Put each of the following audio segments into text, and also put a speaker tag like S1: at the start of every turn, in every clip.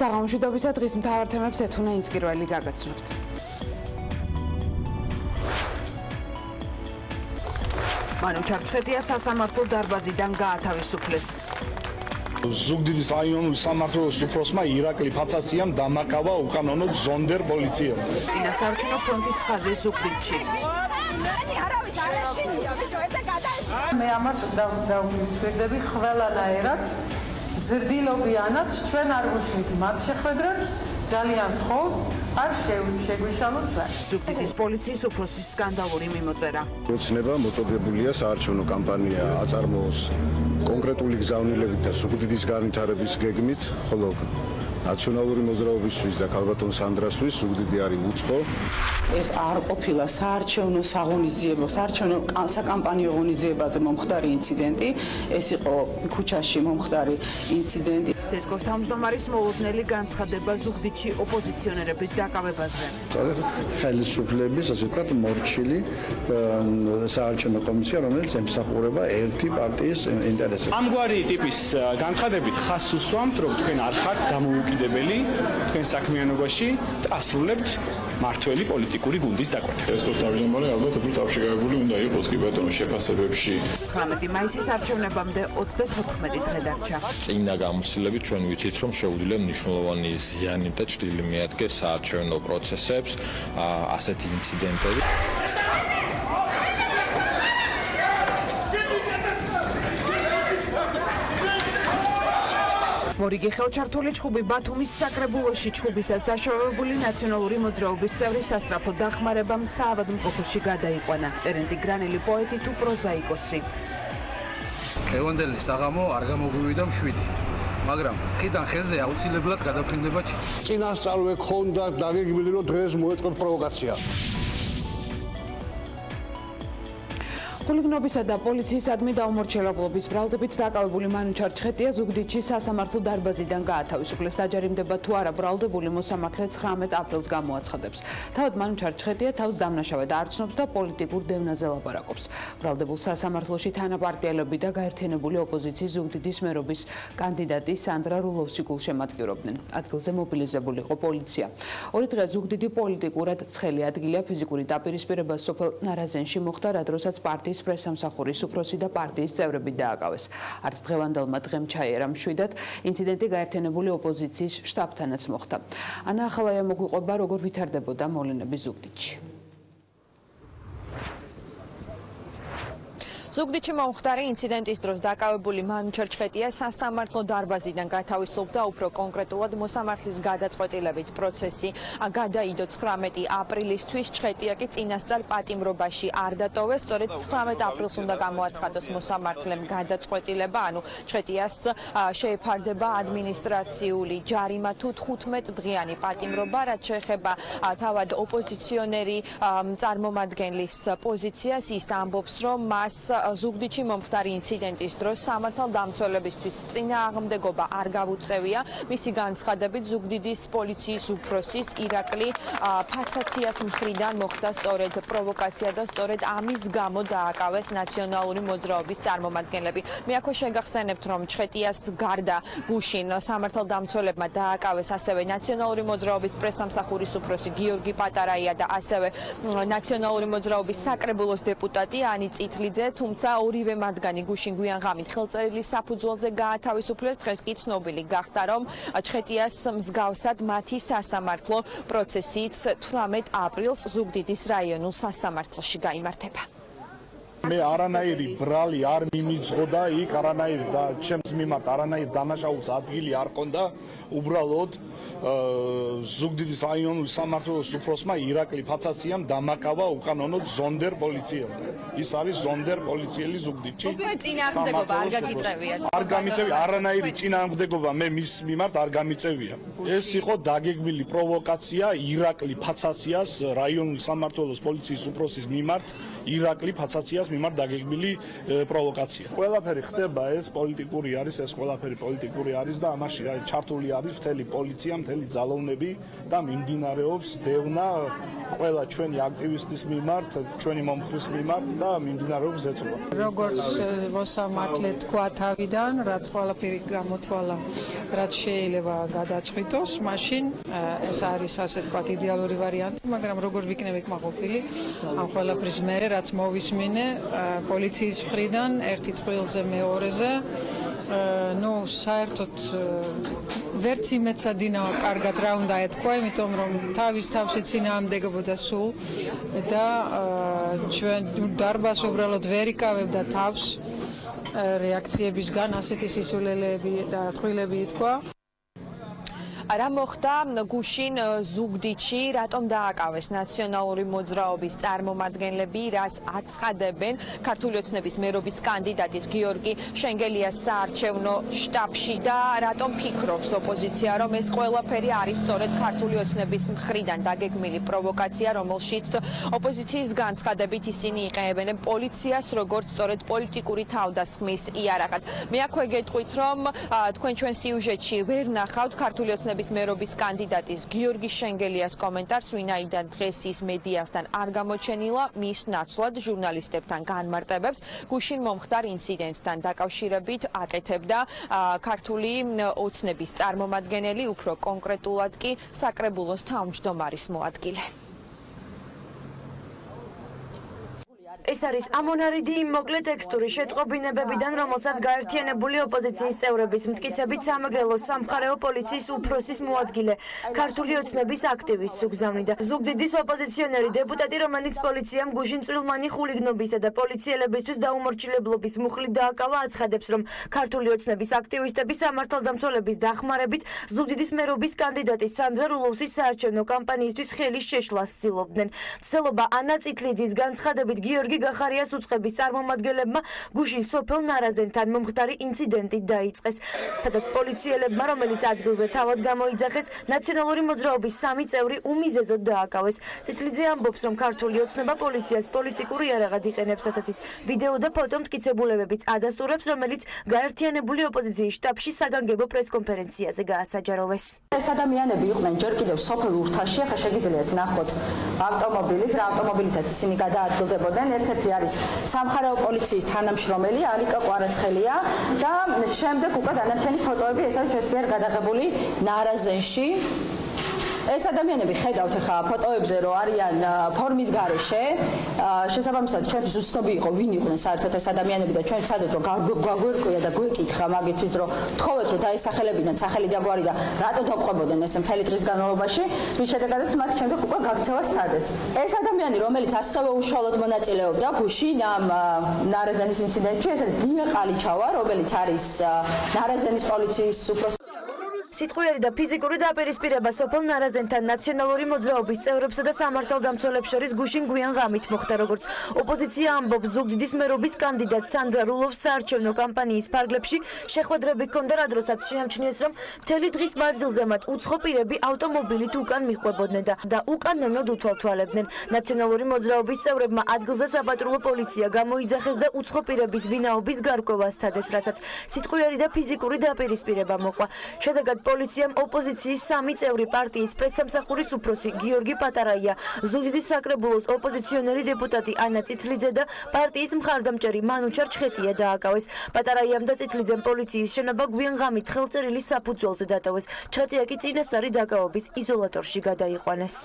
S1: საღამოშვიდობისა დღის მთავარ თემებს ეთუნა ინსკირველი გაგაცნობთ. მანუ ჩარჩხეტია სასამართლო დარბაზიდან გაათავისუფლეს.
S2: ზუგდიდის რაიონული სამმართველოს უფროსმა ირაკლი ფაცაციამ დამაკავა უკანონოდ ზონდერ პოლიციამ.
S1: წინასაარჩევნო ფრონტის ხაზი ზუგდიდში.
S3: მე ამას დავგვისპირდები ყველანაირად ზრდილობიანად ჩვენ არ ვუშლით მათ შეხვედრებს ძალიან ვთხოვთ არ შეგვიშალოთ ჩვენ.
S1: ზუგდიდის პოლიციის უფროსის სკანდალური მიმოწერა.
S4: ოცნება მოწოდებულია საარჩევნო კამპანია აწარმოოს კონკრეტული გზავნილებით და ზუგდიდის განვითარების გეგმით, ხოლო ნაციონალური მოძრაობისთვის და ქალბატონ სანდრასთვის ზუგდიდი არის უცხო.
S5: ეს არ ყოფილა საარჩევნო საღონისძიებო, საარჩევნო საკამპანიო ღონისძიებაზე მომხდარი ინციდენტი, ეს იყო ქუჩაში მომხდარი ინციდენტი.
S1: ცესკოს თავმჯდომარის მოულოდნელი განცხადება ზუგდიდში ოპოზიციონერების დაკავებაზე.
S6: ხელისუფლების, ასე ვთქვათ, მორჩილი საარჩევნო კომისია, რომელიც ემსახურება ერთი პარტიის ინტერესებს.
S7: ამგვარი ტიპის განცხადებით ხაზს უსვამთ, რომ თქვენ არ ხართ დამოუკიდებელი თქვენ საქმიანობაში და ასრულებთ მართველი პოლიტიკური გუნდის დაკვეთებას.
S8: ცესკოს თავმჯდომარე ალბათ უფრო თავშეკავებული უნდა იყოს კი ბატონო შეფასებებში.
S1: 19 მაისის არჩევნებამდე 34 დღე დარჩა.
S9: წინა გამოსილებით ჩვენ ვიცით, რომ შეუძლია მნიშვნელოვანი ზიანი და ჭრილი მიადგეს საარჩევნო პროცესებს ასეთი ინციდენტები.
S1: მორიგი ხელჩართული ჩხუბი ბათუმის საკრებულოში ჩხუბისას დაშავებული ნაციონალური მოძრაობის წევრის სასწრაფო დახმარებამ საავადმყოფოში გადაიყვანა. ტერენტი გრანელი პოეტი თუ პროზაიკოსი.
S10: ევანდელი საღამო არ გამოგვივიდა მშვიდი. მაგრამ ხიდან ხელზე აუცილებლად გადაფრინდება ჩიტი.
S6: წინასწარვე ქონდა დაგეგმილი რომ დღეს მოეწყოთ პროვოკაცია.
S1: ხულიგნობისა და პოლიციისადმი დაუმორჩილებლობის ბრალდებით დაკავებული მანუ ჩარჩხეტია ზუგდიდში სასამართლო დარბაზიდან გაათავისუფლეს. დაჯერიმდება თუ არა ბრალდებული მოსამართლე 19 აპრილს გამოაცხადებს. თავად მანუ ჩარჩხეტია თავს დამნაშავედ არ ცნობს და პოლიტიკურ დევნაზე ლაპარაკობს. ბრალდებულ სასამართლოში თანაპარტიელები და გაერთიანებული ოპოზიციის ზუგდიდის მერობის კანდიდატი სანდრა რულოვსი გულშემატკივრობდნენ. ადგილზე მობილიზებული იყო პოლიცია. ორი დღე ზუგდიდი პოლიტიკურად ცხელი ადგილია. ფიზიკური დაპირისპირება სოფელ ნარაზენში მოხდა, რა დროსაც პარტიის პრესამსახურის უფროსი და პარტიის წევრები დააკავეს. არც დღევანდელმა დღემ ჩაიერა მშვიდად, ინციდენტი გაერთიანებული ოპოზიციის შტაბთანაც მოხდა. ანა ახალაია მოგვიყვება, როგორ ვითარდებოდა მოვლენები ზუგდიდში.
S11: ზუგდიდში მომხდარი ინციდენტის დროს დაკავებული მანუ ჩარჩხეტია სასამართლო დარბაზიდან გათავისუფლდა, უფრო კონკრეტულად მოსამართლის გადაწყვეტილებით პროცესი გადაიდო 19 აპრილისთვის. ჩხეტია კი წინასწარ პატიმრობაში არ დატოვეს, სწორედ 19 აპრილს უნდა გამოაცხადოს მოსამართლემ გადაწყვეტილება, ანუ ჩხეტიას შეეფარდება ადმინისტრაციული ჯარიმა თუ 15 დღიანი პატიმრობა, რაც შეეხება თავად ოპოზიციონერი წარმომადგენლის პოზიციას. ის ამბობს, რომ მას ზუგდიდში მომხდარი ინციდენტის დროს სამართალდამცველებისთვის წინააღმდეგობა არ გავუწევია. მისი განცხადებით ზუგდიდის პოლიციის უფროსის ირაკლი ფაცაციას მხრიდან მოხდა სწორედ პროვოკაცია და სწორედ ამის გამო დააკავეს ნაციონალური მოძრაობის წარმომადგენლები. მე აქვე შეგახსენებთ, რომ ჩხეტიას გარდა გუშინ სამართალდამცველებმა დააკავეს ასევე ნაციონალური მოძრაობის პრესამსახურის უფროსი გიორგი პატარაია და ასევე ნაციონალური მოძრაობის საკრებულოს დეპუტატი ანი წითლიძე, თუმცა ორივე მათგანი გუშინ გვიან ღამით ხელწერილის საფუძველზე გაათავისუფლეს. დღეს კი ცნობილი გახდა, რომ ჩხეტიას მსგავსად მათი სასამართლო პროცესიც 18 აპრილს ზუგდიდის რაიონულ სასამართლოში გაიმართება.
S2: მე არანაირი ბრალი არ მიმიძღო და იქ არანაირი და ჩემს მიმართ არანაირი დანაშაულის ადგილი არ ყონდა. უბრალოდ ზუგდიდის რაიონული სამმართველოს უფროსმა ირაკლი ფაცაციამ დამაკავა უკანონოდ ზონდერ პოლიციამ. ის არის ზონდერ პოლიციელი ზუგდიდში.
S11: წინააღმდეგობა არ გაგიწევია.
S2: არ გამიწევია არანაირი წინააღმდეგობა მე მის მიმართ არ გამიწევია. ეს იყო დაგეგმილი პროვოკაცია ირაკლი ფაცაციას რაიონული სამმართველოს პოლიციის უფროსის მიმართ. ირაკლი ფაცაციას მიმართ დაგეგმილი პროვოკაცია. ყველაფერი ხდება ეს პოლიტიკური არის, ეს ყველაფერი პოლიტიკური არის და ამაში ჩართული არის მთელი პოლიცია, მთელი ძალოვნები და მიმდინარეობს დევნა ყველა ჩვენი აქტივისტის მიმართ, ჩვენი მომხრის მიმართ და მიმდინარეობს ზეწოლა.
S3: როგორც მოსამართლე თქვა თავიდან, რაც ყველაფერი გამოთვალა, რაც შეიძლება გადაწყვიტოს, მაშინ ეს არის ასე ვთქვათ იდეალური ვარიანტი, მაგრამ როგორ ვიქნები კმაყოფილი ამ ყველაფრის მერე, რაც მოვისმინე პოლიციის მხრიდან ერთი ტყუილზე მეორეზე, ну, საერთოდ ვერც იმეცა დინავა კარგად რა უნდა ეთქვა, იმიტომ რომ თავის თავში წინააღმდეგებოდა სულ და ჩვენ დარბას უბრალოდ ვერ იკავებდა თავს რეაქციებისგან ასეთი სისულელეები და ტყუილები ითქვა.
S11: რა მოხდა გუშინ ზუგდიდში, რატომ დააკავეს ნაციონალური მოძრაობის წარმომადგენლები, რას აცხადებენ ქართული ოცნების მერობის კანდიდატის გიორგი შენგელიას საარჩევნო შტაბში და რატომ ფიქრობს ოპოზიცია, რომ ეს ყველაფერი არის სწორედ ქართული ოცნების მხრიდან დაგეგმილი პროვოკაცია, რომელშიც ოპოზიციის განცხადებით ისინი იყენებენ პოლიციას როგორც სწორედ პოლიტიკური თავდასხმის იარაღად. მე აქვე გეტყვით, რომ თქვენ ჩვენ სიუჟეტში ვერ ნახავთ ქართული ოცნების მერობის კანდიდატის გიორგი შენგელიას კომენტარს, ვინაიდან დღეს ის მედიასთან არ გამოჩენილა, მის ნაცვლად ჟურნალისტებთან განმარტებებს გუშინ მომხდარ ინციდენტთან დაკავშირებით აკეთებდა ქართული ოცნების წარმომადგენელი, უფრო კონკრეტულად კი საკრებულოს თავმჯდომარის მოადგილე.
S12: ეს არის ამონარიდი იმ მოკლე ტექსტური შეტყობინებებიდან, რომელსაც გაერთიანებული ოპოზიციის წევრების მტკიცებით სამეგრელოს სამხარეო პოლიციის უფროსის მოადგილე, ქართული ოცნების აქტივისტს უგზავნიდა. ზუგდიდის ოპოზიციონერი დეპუტატი, რომელიც პოლიციამ გუშინ წვრილმანი ხულიგნობისა და პოლიციელებისთვის დაუმორჩილებლობის მუხლით დააკავა, აცხადებს, რომ ქართული ოცნების აქტივისტები სამართალდამცველების დახმარებით ზუგდიდის მერობის კანდიდატი სანდრა რულოვსის საარჩევნო კამპანიისთვის ხელის შეშლას ცდილობდნენ. მცდელობა ანა წითლიძის განცხადებით გიორგი გახარიას უწყების წარმომადგენლებმა გუშინ სოფელ ნარაზენთან მომხდარი ინციდენტი დაიწყეს, სადაც პოლიციელებმა, რომელიც ადგილზე თავად გამოიძახეს, ნაციონალური მოძრაობის 3 წევრი უმიზეზოდ დააკავეს. წითლიძე ამბობს, რომ ქართული ოცნება პოლიციას პოლიტიკური იარაღად იყენებს, რასაც ის ვიდეო და ფოტო მტკიცებულებებიც ადასტურებს, რომელიც გაერთიანებული ოპოზიციის შტაბში საგანგებო პრესკონფერენციაზე გაასაჯაროვეს.
S13: ეს ადამიანები იყვნენ ჯერ კიდევ სოფელ ურთაში, ახლა შეგიძლიათ ნახოთ ავტომობილით, რა ავტომობილითაც ისინი გადაადგილდებოდნენ. ერთ-ერთი არის სამხარეო პოლიციის თანამშრომელი ალიკა ყვარაცხელია და შემდეგ უკვე დანარჩენი ფოტოები ეს არის ჩვენს მიერ გადაღებული ნარაზენში. ეს ადამიანები ხედავთ ახლა ფოტოებზე, რომ არიან ფორმის გარეშე. შესაბამისად, ჩვენთვის უცნობი იყო, ვინ იყვნენ საერთოდ ეს ადამიანები და ჩვენ ვცადეთ, რომ გაგვერკვია და გვეკითხა მაგისთვის, რომ თხოვეთ, რომ დაესახელებინათ სახელი და გვარი და რატო დაყვებოდნენ ეს მთელი დღის განმავლობაში, რის შედეგადაც მათ შემდეგ უკვე გაქცევა სცადეს. ეს ადამიანი, რომელიც ასევე უშუალოდ მონაწილეობდა გუშინ ამ ნარაზენის ინციდენტში, ეს არის გია ყალიჩავა, რომელიც არის ნარაზენის პოლიციის უფროსი.
S12: სიტყვიერი და ფიზიკური დაპირისპირება სოფელ ნარაზენთან ნაციონალური მოძრაობის წევრებსა და სამართალდამცველებს შორის გუშინ გვიან ღამით მოხდა, როგორც ოპოზიცია ამბობს, ზუგდიდის მერობის კანდიდატ სანდრა რულოვს საარჩევნო კამპანიის ფარგლებში შეხვედრები ჰქონდა, რა დროსაც შეამჩნიეს, რომ მთელი დღის მანძილზე მათ უცხო პირები ავტომობილით უკან მიჰყვებოდნენ და უკანონოდ უთვალთვალებდნენ. ნაციონალური მოძრაობის წევრებმა ადგილზე საპატრულო პოლიცია გამოიძახეს და უცხო პირების ვინაობის გარკვევა სცადეს, რასაც სიტყვიერი და ფიზიკური დაპირისპირება მოყვა. შედეგად პოლიციამ ოპოზიციის 3 წევრი პარტიის პრესსამსახურის უფროსი გიორგი პატარაია, ზუგდიდის საკრებულოს ოპოზიციონერი დეპუტატი ანა წითლიძე და პარტიის მხარდამჭერი მანუჩარ ჩხეტია დააკავეს. პატარაიამ და წითლიძემ პოლიციის შენობა გვიან ღამით ხელწერილის საფუძველზე დატოვეს. ჩხეტია კი წინასწარი დაკავების იზოლატორში გადაიყვანეს.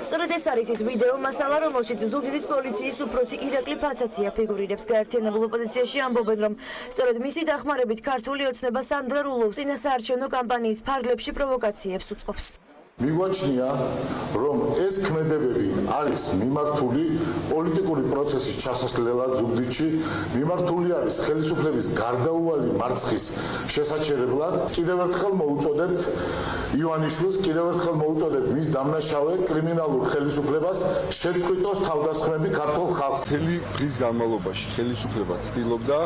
S12: სწორედ ეს არის ის ვიდეო მასალა, რომელშიც ზუგდიდის პოლიციის უფროსი ირაკლი ფაცაცია ფიგურირებს. გაერთიანებულ ოპოზიციაში ამბობენ, რომ სწორედ მისი დახმარებით ქართული ოცნება სანდრა რულოვს წინასაარჩევნო კამპანიის ფარგლებში პროვოკაციებს უწყობს.
S14: მიგვაჩნია, რომ ეს ქმედებები არის მიმართული პოლიტიკური პროცესის ჩასასვლელად ზუგდიდში, მიმართული არის ხელისუფლების გარდაუვალი მარცხის შესაჩერებლად. კიდევ ერთხელ მოუწოდებთ ივანიშვილს, კიდევ ერთხელ მოუწოდებთ მის დამნაშავე კრიმინალურ ხელისუფლებას შეწყვიტოს თავდასხმები ქართულ ხალხს.
S6: მთელი დღის განმავლობაში ხელისუფლება ცდილობდა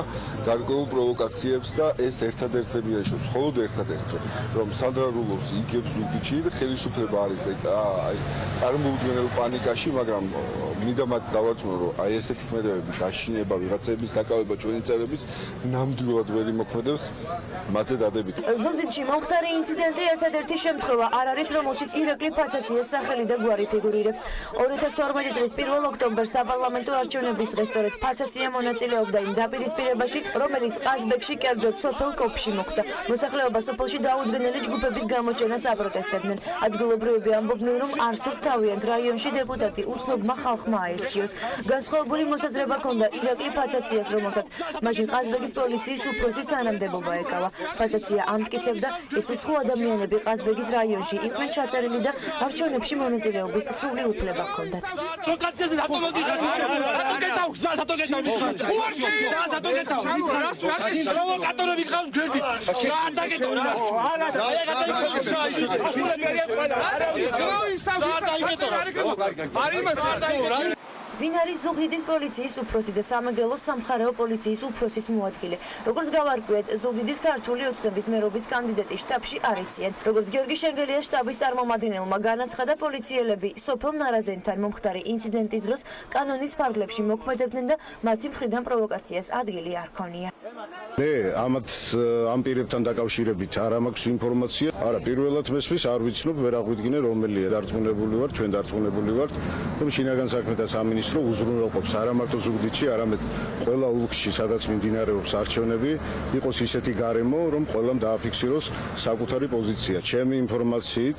S6: გარკვეულ პროვოკაციებს და ეს ერთადერთი ეშოს, მხოლოდ ერთადერთი, რომ სანდრა რულოვს იგებს ზუგდიდში და ხელისუფლება არის წარმოუდგენელ პანიკაში, მაგრამ მინდა მათ დავარწმუნო, რომ აი ესეთი ქმედებები, გაშინება, ვიღაცების დაკავება ჩვენი წევრების ნამდვილად ვერ იმოქმედებს მათზე დადებით.
S12: ზუგდიდში მომხდარი ინციდენტი ერთადერთი შემთხვევა არ არის, რომელშიც ირაკლი ფაცაციას სახელი და გვარი ფიგურირებს. 2012 წლის 1 ოქტომბერს საპარლამენტო არჩევნების დღეს სწორედ ფაცაცია მონაწილეობდა იმ დაპირისპირებაში, რომელიც ყაზბეგში კერძოდ სოფელ კოპში მოხდა. მოსახლეობა სოფელში დაუდგენელი ჯგუფების გამოჩენას აპროტესტებდნენ. ადგილობრივები ამბობდნენ, რომ არ სურთ თავიანთ რაიონში დეპუტატი უცნობმა ხალხმა აირჩიოს. განსხვავებული მოსაზრება ჰქონდა ირაკლი ფაცაციას, რომელსაც მაშინ ყაზბეგის პოლიციის უფროსის თანამდებობა ეკავა. ფაცაცია ამტკიცებდა, ეს უცხო ადამიანები ყაზბეგის რაიონში იყვნენ ჩაწერილი და არჩევნებში მონაწილეობის სრული უფლება ჰქონდათ. ვინ არის ზუგდიდის პოლიციის უფროსი და სამეგრელოს სამხარეო პოლიციის უფროსის მოადგილე? როგორც გავარკვიეთ, ზუგდიდის ქართული ოცნების მერობის კანდიდატი შტაბში არ იციან. როგორც გიორგი შენგელიას შტაბის წარმომადგენელმა განაცხადა, პოლიციელები სოფელ ნარაზენთან მომხდარი ინციდენტის დროს კანონის ფარგლებში მოქმედებდნენ და მათი მხრიდან პროვოკაციას ადგილი არ ქონია.
S4: ამ პირებთან დაკავშირებით არ მაქვს ინფორმაცია. არა, პირველად მესმის არ ვიცნობ, ვერ აღვიდგინე რომელია დარწმუნებული ვარ, ჩვენ დარწმუნებული ვართ, რომ შინაგან საქმეთა სამინისტრო უზრუნველყოფს არა მარტო ზუგდიდში, არამედ ყველა ოლქში, სადაც მიმდინარეობს არჩევნები, იყოს ისეთი გარემო, რომ ყველამ დააფიქსიროს საკუთარი პოზიცია. ჩემი ინფორმაციით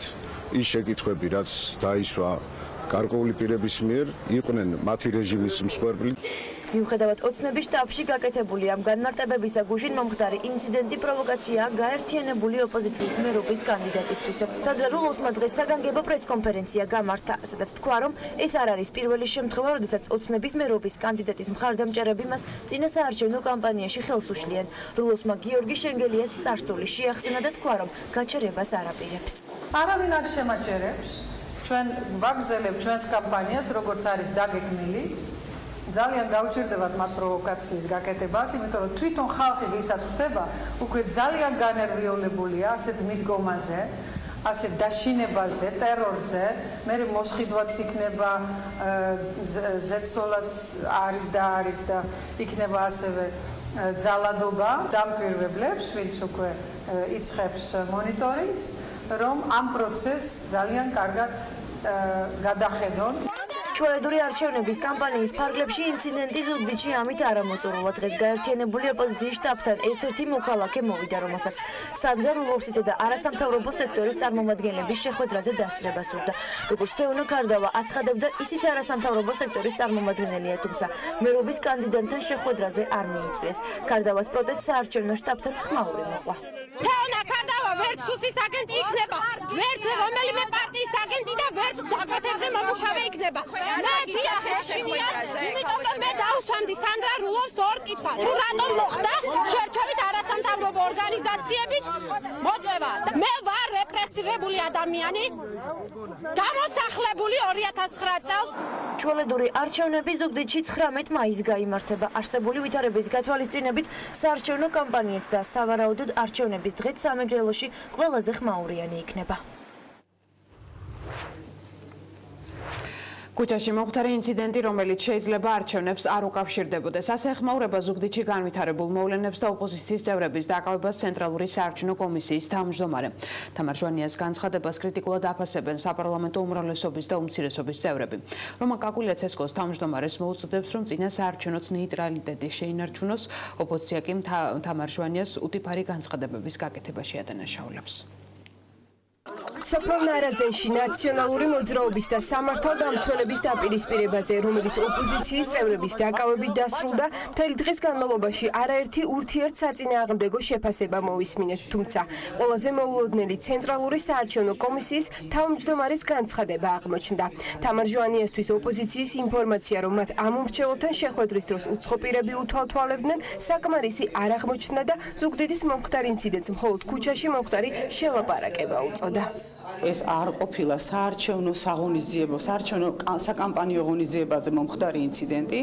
S4: ის შეკითხვები, რაც დაისვა გარკვეული პირების მიერ, იყვნენ მათი რეჟიმის მსხვერპლი.
S12: მიუხედავად ოცნების შტაბში გაკეთებული ამ განმარტებებისა, გუშინ მომხდარი ინციდენტი პროვოკაციაა გაერთიანებული ოპოზიციის მერობის კანდიდატისთვის. სანდრა რულოვსმა დღეს საგანგებო პრესკონფერენცია გამართა, სადაც თქვა, რომ ეს არ არის პირველი შემთხვევა, როდესაც ოცნების მერობის კანდიდატის მხარდამჭერები მას წინა საარჩევნო კამპანიაში ხელს უშლიან. რულოვსმა გიორგი შენგელიას წარსული შეახსენა და თქვა, რომ გაჩერებას არ აპირებს.
S3: არავინ არ შემაჩერებს. ჩვენ ვაგრძელებთ ჩვენს კამპანიას, როგორც არის დაგეგმილი. ძალიან გავჭირდებათ მათ პროვოკაციის გაკეთებას, იმიტომ რომ თვითონ ხალხი ვისაც ხდება, უკვე ძალიან განერვიოლებულია ასეთ მიდგომაზე, ასეთ დაშინებაზე, ტერორზე, მე მოსყიდვაც იქნება, ზეცოლაც არის და იქნება ასევე ძალადობა. დამკვირვებლებს, ვინც უკვე იწყებს მონიტორინგს, რომ ამ პროცესს ძალიან კარგად გადახედონ.
S12: ჩვეულებრივი არჩევნების კამპანიის ფარგლებში ინციდენტი ზუგდიდში ამით არ ამოწურულა. დღეს გაერთიანებული ოპოზიციის შტაბთან ერთ-ერთი მოქალაქე მოვიდა, რომელსაც სანდრა რულოვსისა და არასამთავრობო სექტორის წარმომადგენლების შეხვედრაზე დასწრება სურდა. როგორც თეონო კარდავა აცხადებდა, ისიც არასამთავრობო სექტორის წარმომადგენელია, თუმცა მერობის კანდიდატთან შეხვედრაზე არ მიიწვიეს. კარდავას პროტესტს საარჩევნო შტაბთან ხმაური მოყვა.
S15: თეონა კარდავა ვერც სუსის აგენტი იქნება, ვერც რომელიმე პარტიის აგენტი და ვერც დაკვეთებზე მომუშავე იქნება. მე დიახეშინია, იმიტომ რომ მე დავსვამდი სანდრა რულოვს ორ კითხვას. თუ რატომ მოხდა შერჩევით არასამთავრობო ორგანიზაციების მოწვევა? მე ვარ რეპრესირებული ადამიანი, გამოსახლებული 2009 წელს.
S12: ჩვეულებრივი არჩევნები ზუგდიდში 19 მაისს გაიმართება. არსებული ვითარების გათვალისწინებით საარჩევნო კამპანიაც და სავარაუდოდ არჩევნების დღეც სამეგრელოში ყველაზე ხმაურიანი იქნება.
S1: ქუჩაში მომხდარი ინციდენტი, რომელიც შეიძლება არჩევნებს არ უკავშირდებოდეს. ასე ეხმაურება ზუგდიდში განვითარებულ მოვლენებს და ოპოზიციის წევრების დაკავებას ცენტრალური საარჩევნო კომისიის თავმჯდომარე. თამარ ჟვანიას განცხადებას კრიტიკულად აფასებენ საპარლამენტო უმრავლესობის და უმცირესობის წევრები. რომან კაკულიაცესკოს თავმჯდომარეს მოუწოდებს, რომ წინა საარჩევნოთ ნეიტრალიტეტი შეინარჩუნოს. ოპოზიცია კი თამარ ჟვანიას უტიფარი განცხადებების გაკეთებაში ადანაშაულებს.
S16: სოფელ ნარაზენში ნაციონალური მოძრაობის და სამართალდამცველების დაპირისპირებაზე, რომელიც ოპოზიციის წევრების დაკავებით დასრულდა, მთელი დღის განმავლობაში არაერთი ურთიერთსაწინააღმდეგო შეფასება მოვისმინეთ, თუმცა ყველაზე მოულოდნელი ცენტრალური საარჩევნო კომისიის თავმჯდომარის განცხადება აღმოჩნდა. თამარ ჟვანიასთვის ოპოზიციის ინფორმაცია, რომ მათ ამ უმრჩეველთან შეხვედრის დროს უცხო პირები უთვალთვალებდნენ, საკმარისი არ აღმოჩნდა და ზუგდიდის მომხდარ ინციდენტს მხოლოდ ქუჩაში მომხდარი შელაპარაკება უწოდა.
S5: ეს არ ყოფილა საარჩევნო საღონისძიებო, საარჩევნო საკამპანიო ღონისძიებაზე მომხდარი ინციდენტი,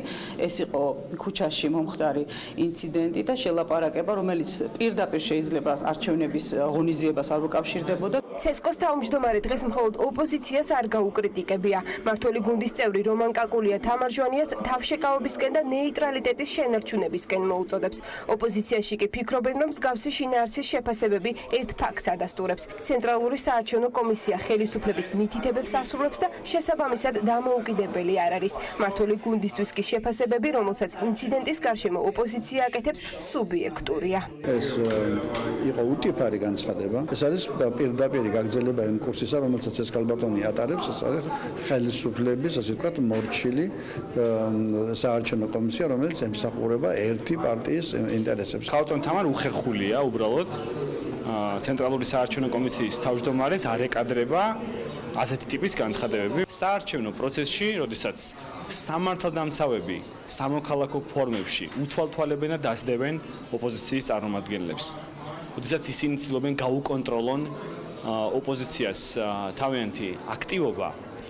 S5: ეს იყო ქუჩაში მომხდარი ინციდენტი და შელაპარაკება, რომელიც პირდაპირ შეიძლება არჩევნების ღონისძიებას არ უკავშირდებოდა.
S16: ცესკოს თავმჯდომარე დღეს მხოლოდ ოპოზიციას არ გაუკრიტიკებია. მმართველი გუნდის წევრი რომან კაკულია თამარ ჟვანიას თავშეკავებისკენ და ნეიტრალიტეტის შენარჩუნებისკენ მოუწოდებს. ოპოზიციაში კი ფიქრობენ, რომ მსგავსი შინაარსის შეფასებები ერთ ფაქტს ადასტურებს. ცენტრალური საარჩევნო კომისია ხელისუფლების მითითებებს ასრულებს და შესაბამისად დამოუკიდებელი არ არის. მმართველი გუნდისთვის კი შეფასებები, რომელსაც ინციდენტის გარშემო ოპოზიცია აკეთებს, სუბიექტურია.
S17: ეს იყო უტიფარი განცხადება. ეს არის პირდაპირი გაგრძელება იმ კურსისა, რომელსაც ეს კალბატონი ატარებს, ეს არის ხელისუფლების, ასე ვთქვათ, მორჩილი საარჩევნო კომისია, რომელიც ემსახურება ერთი პარტიის ინტერესებს.
S7: ხალხთან თამარ უხერხულია უბრალოდ ცენტრალური საარჩევნო კომისიის თავმჯდომარეს არ ეკადრება ასეთი ტიპის განცხადებები. საარჩევნო პროცესში, როდესაც სამართალდამცავები სამოქალაქო ფორმებში უთვალთვალებენ და დასდებენ ოპოზიციის წარმომადგენლებს. როდესაც ისინი ცდილობენ გაუკონტროლონ ოპოზიციას თავიანთი აქტივობა,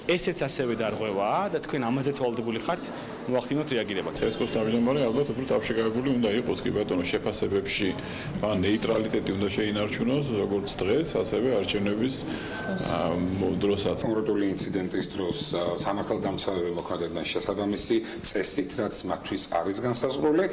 S7: ესეც ასევე დარღვევაა და თქვენ ამაზეც ვალდებული ხართ მოახდინოთ რეაგირება.
S8: ცესკოს თავმჯდომარე ალბათ უფრო თავშეკავებული უნდა იყოს კი ბატონო შეფასებებში, ნეიტრალიტეტი უნდა შეინარჩუნოს როგორც დღეს, ასევე არჩევნების დროსაც.
S18: კონკრეტული ინციდენტის დროს სამართალდამცავები მოქმედებდნენ შესაბამისი წესით, რაც მათთვის არის განსაზღვრული.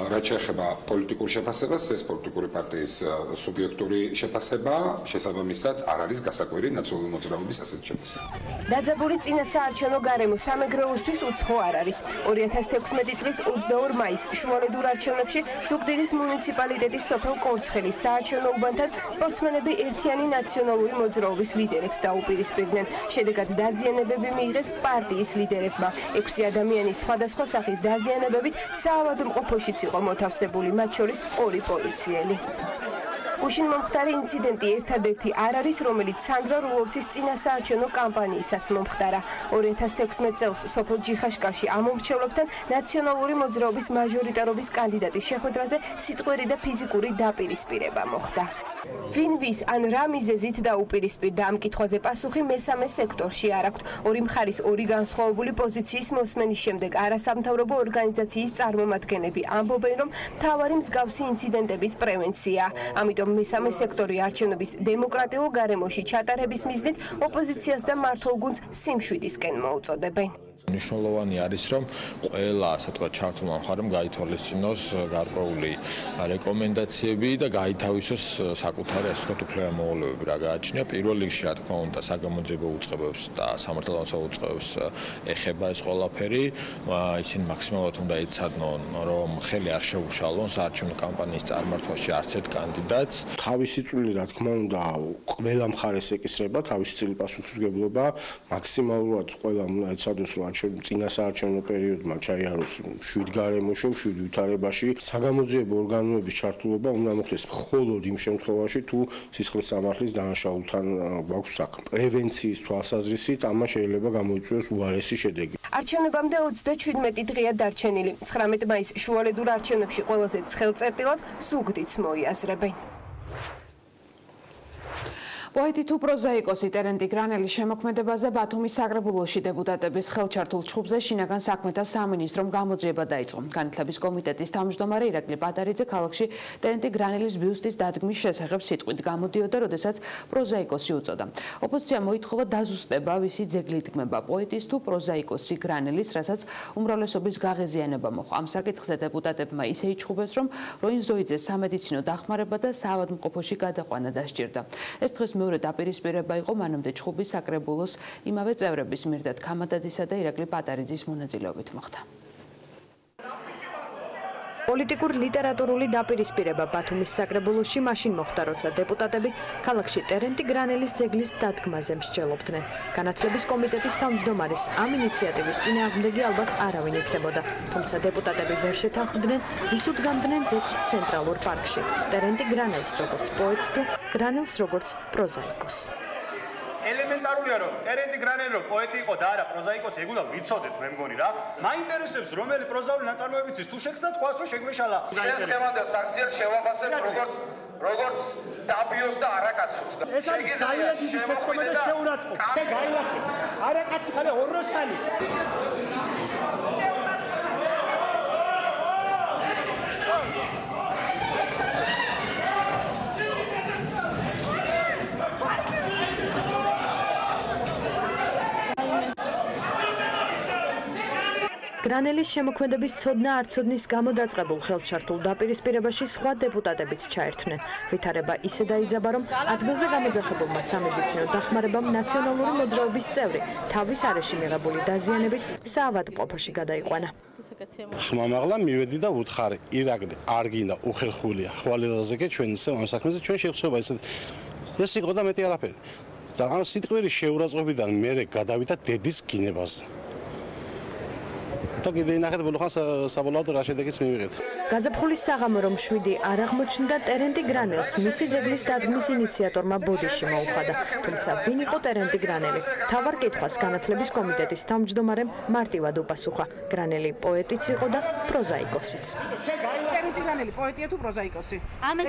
S18: რაც შეეხება პოლიტიკურ შეფასებას, ეს პოლიტიკური პარტიის სუბიექტური შეფასება, შესაბამისად არ არის გასაკვირი ნაციონალური მოძრაობის ასეთი შეფასება.
S16: დაძაბული წინა საარჩევნო გარემო სამეგრელოსთვის უცხო არ არის. 2016 წლის 22 მაისს შუალედურ არჩევნებში ზუგდიდის მუნიციპალიტეტის სოფელ კორცხელის საარჩევნო უბანთან სპორტსმენები ერთიანი ნაციონალური მოძრაობის ლიდერებს დაუპირისპირდნენ. შედეგად დაზიანებები მიიღეს პარტიის ლიდერებმა. 6 ადამიანის სხვადასხვა სახის დაზიანებებით საავადმყოფოშიც იყო მოთავსებული, მათ შორის 2 პოლიციელი. გუშინ მომხდარი ინციდენტი ერთადერთი არ არის, რომელიც სანდრა რულოვსის წინასაარჩევნო კამპანიისას მომხდარა. 2016 წელს სოფელ ჯიხაშკარში ამ მომრჩევლებთან ნაციონალური მოძრაობის მაჟორიტარობის კანდიდატის შეხვედრაზე სიტყვიერი და ფიზიკური დაპირისპირება მოხდა. ვინ ვის ან რა მიზეზით დაუპირისპირდა ამ კითხვაზე პასუხი მესამე სექტორში არ აქვთ. ორი მხარის ორი განსხვავებული პოზიციის მოსმენის შემდეგ არასამთავრობო ორგანიზაციის წარმომადგენლები ამბობენ, რომ მთავარი მსგავსი ინციდენტების პრევენციაა. ამიტომ მესამე სექტორი არჩევნების დემოკრატიულ გარემოში ჩატარების მიზნით ოპოზიციას და მმართველ გუნდს სიმშვიდისკენ მოუწოდებენ.
S9: მნიშვნელოვანი არის, რომ ყველა, ასე ვთქვათ, ჩართულმა მხარემ გაითვალისწინოს გარკვეული რეკომენდაციები და გაითავისოს საკუთარი, ასე ვთქვათ, უფლებამოვალეობები, რა გააჩნია. პირველ რიგში, რა თქმა უნდა, საგამოძიებო უწყებებს და სამართალდამცავ უწყებებს ეხება ეს ყველაფერი. ისინი მაქსიმალურად უნდა ეცადნონ, რომ ხელი არ შეუშალონ საარჩევნო კამპანიის წარმართვაში არც ერთ კანდიდატს.
S19: თავისი წვლილი, რა თქმა უნდა, ყველა მხარეს ეკისრება, თავისი წილი პასუხისმგებლობა, მაქსიმალურად ყველა უნდა ეცადოს, რომ წინა საარჩევნო პერიოდმა ჩაიაროს 7 გარემოში, 7 ვითარებაში. საგამოძიებო ორგანოების ჩართულობა უნდა მოხდეს მხოლოდ იმ შემთხვევაში, თუ სისხლის სამართლის დანაშაულთან გვაქვს საქმე. პრევენციის თვალსაზრისით ამან შეიძლება გამოიწვიოს უარესი შედეგი.
S16: არჩევნებამდე 37 დღეა დარჩენილი. 19 მაისს შუალედურ არჩევნებში ყველაზე ცხელ წერტილად ზუგდიდს მოიაზრებენ.
S1: პოეტი თუ პროზაიკოსი ტერენტი გრანელის შემოქმედებაზე ბათუმის საკრებულოში დეპუტატების ხელჩართულ ჩხუბზე შინაგან საქმეთა სამინისტრომ გამოძიება დაიწყო. განათლების კომიტეტის თავმჯდომარე ირაკლი პატარიძე ქალაქში ტერენტი გრანელის ბიუსტის დადგმის შესახებ სიტყვით გამოდიოდა, როდესაც პროზაიკოსი უწოდა. ოპოზიცია მოითხოვა დაზუსტება ვისი ძეგლი იდგმება პოეტის თუ პროზაიკოსი გრანელის, რასაც უმრავლესობის გაღიზიანება მოჰყვა. ამ საკითხზე დეპუტატებმა ისე იჩხუბეს, რომ როინზოიძეს სამედიცინო დახმარება და საავადმყოფოში გადაყვანა დასჭირდა. ეს დღეს მეორე დაპირისპირება იყო მანამდე ჩხუბის საკრებულოს იმავე წევრების მირდად ქამადადისა და ირაკლი პატარიძის მონაწილეობით მოხდა.
S11: პოლიტიკურ ლიტერატურული დაპირისპირება ბათუმის საკრებულოში მაშინ მოხდა, როცა დეპუტატები ქალაქში ტერენტი გრანელის ძეგლის დადგმაზე მსჯელობდნენ. განათლების კომიტეტის თავმჯდომარის ამ ინიციატივის წინააღმდეგი ალბათ არავინ იქნებოდა, თუმცა დეპუტატები ვერ შეთანხმდნენ, ვის უდგამდნენ ძეგლს ცენტრალურ პარკში, ტერენტი გრანელს როგორც პოეტს თუ გრანელს როგორც პროზაიკოს.
S20: ელემენტარულია რომ ტერენტი გრანელი რომ პოეტი იყო და არა პროზაიკოსი, ეგ უნდა ვიცოდეთ მე მგონი რა. მაინტერესებს რომელი პროზაული ნაწარმოებიც ის თუ შექმნა თქვას რომ შეგვეშალა.
S21: შემდგომდელ საქციელს შევაფასებ როგორც დაბიოს და არაკაცოს.
S20: ეს არის ძალიან დიდი შეცდომა და შეურაცხყოფა. და გაილახე. არაკაცი ხარ ოროსანი.
S11: გრანელის შემოქმედების ცოდნა არცოდნის გამო დაწყებულ ხელშართულ დაპირისპირებაში სხვა დეპუტატებიც ჩაერთვნენ. ვითარება ისე დაიძაბა, რომ ადგილზე გამოძახებულმა სამედიცინო დახმარებამ ნაციონალური მოძრაობის წევრი თავის არეში მიღებული დაზიანებით საავადმყოფოში გადაიყვანა.
S19: ხმამაღლა მივედი და უთხარი, ირაკლი არ გინდა უხერხულია. ხვალედაზე კი ჩვენ ისე ამ საქმეზე ჩვენ შევხსება ეს იყო და მეტი არაფერი. და ამ სიტყვის შეურაცხყოფიდან მე გადავიდა დედის გინებაზე. და კიდე ინახეთ ბოლოს საბოლოოდ რა შედეგიც მივიღეთ.
S11: გაზაფხულის საღამო რომ 7 არ აღმოჩნდა ტერენტი გრანელს მისი ძეგლის დადგმის ინიციატორმა ბოდიში მოუხადა, თუმცა ვინ იყო ტერენტი გრანელი? თავარ კითხვას განათლების კომიტეტის თავმჯდომარემ მარტივად უპასუხა. გრანელი პოეტიც იყო და პროზაიკოსიც.
S22: ტერენტი გრანელი პოეტია თუ პროზაიკოსი?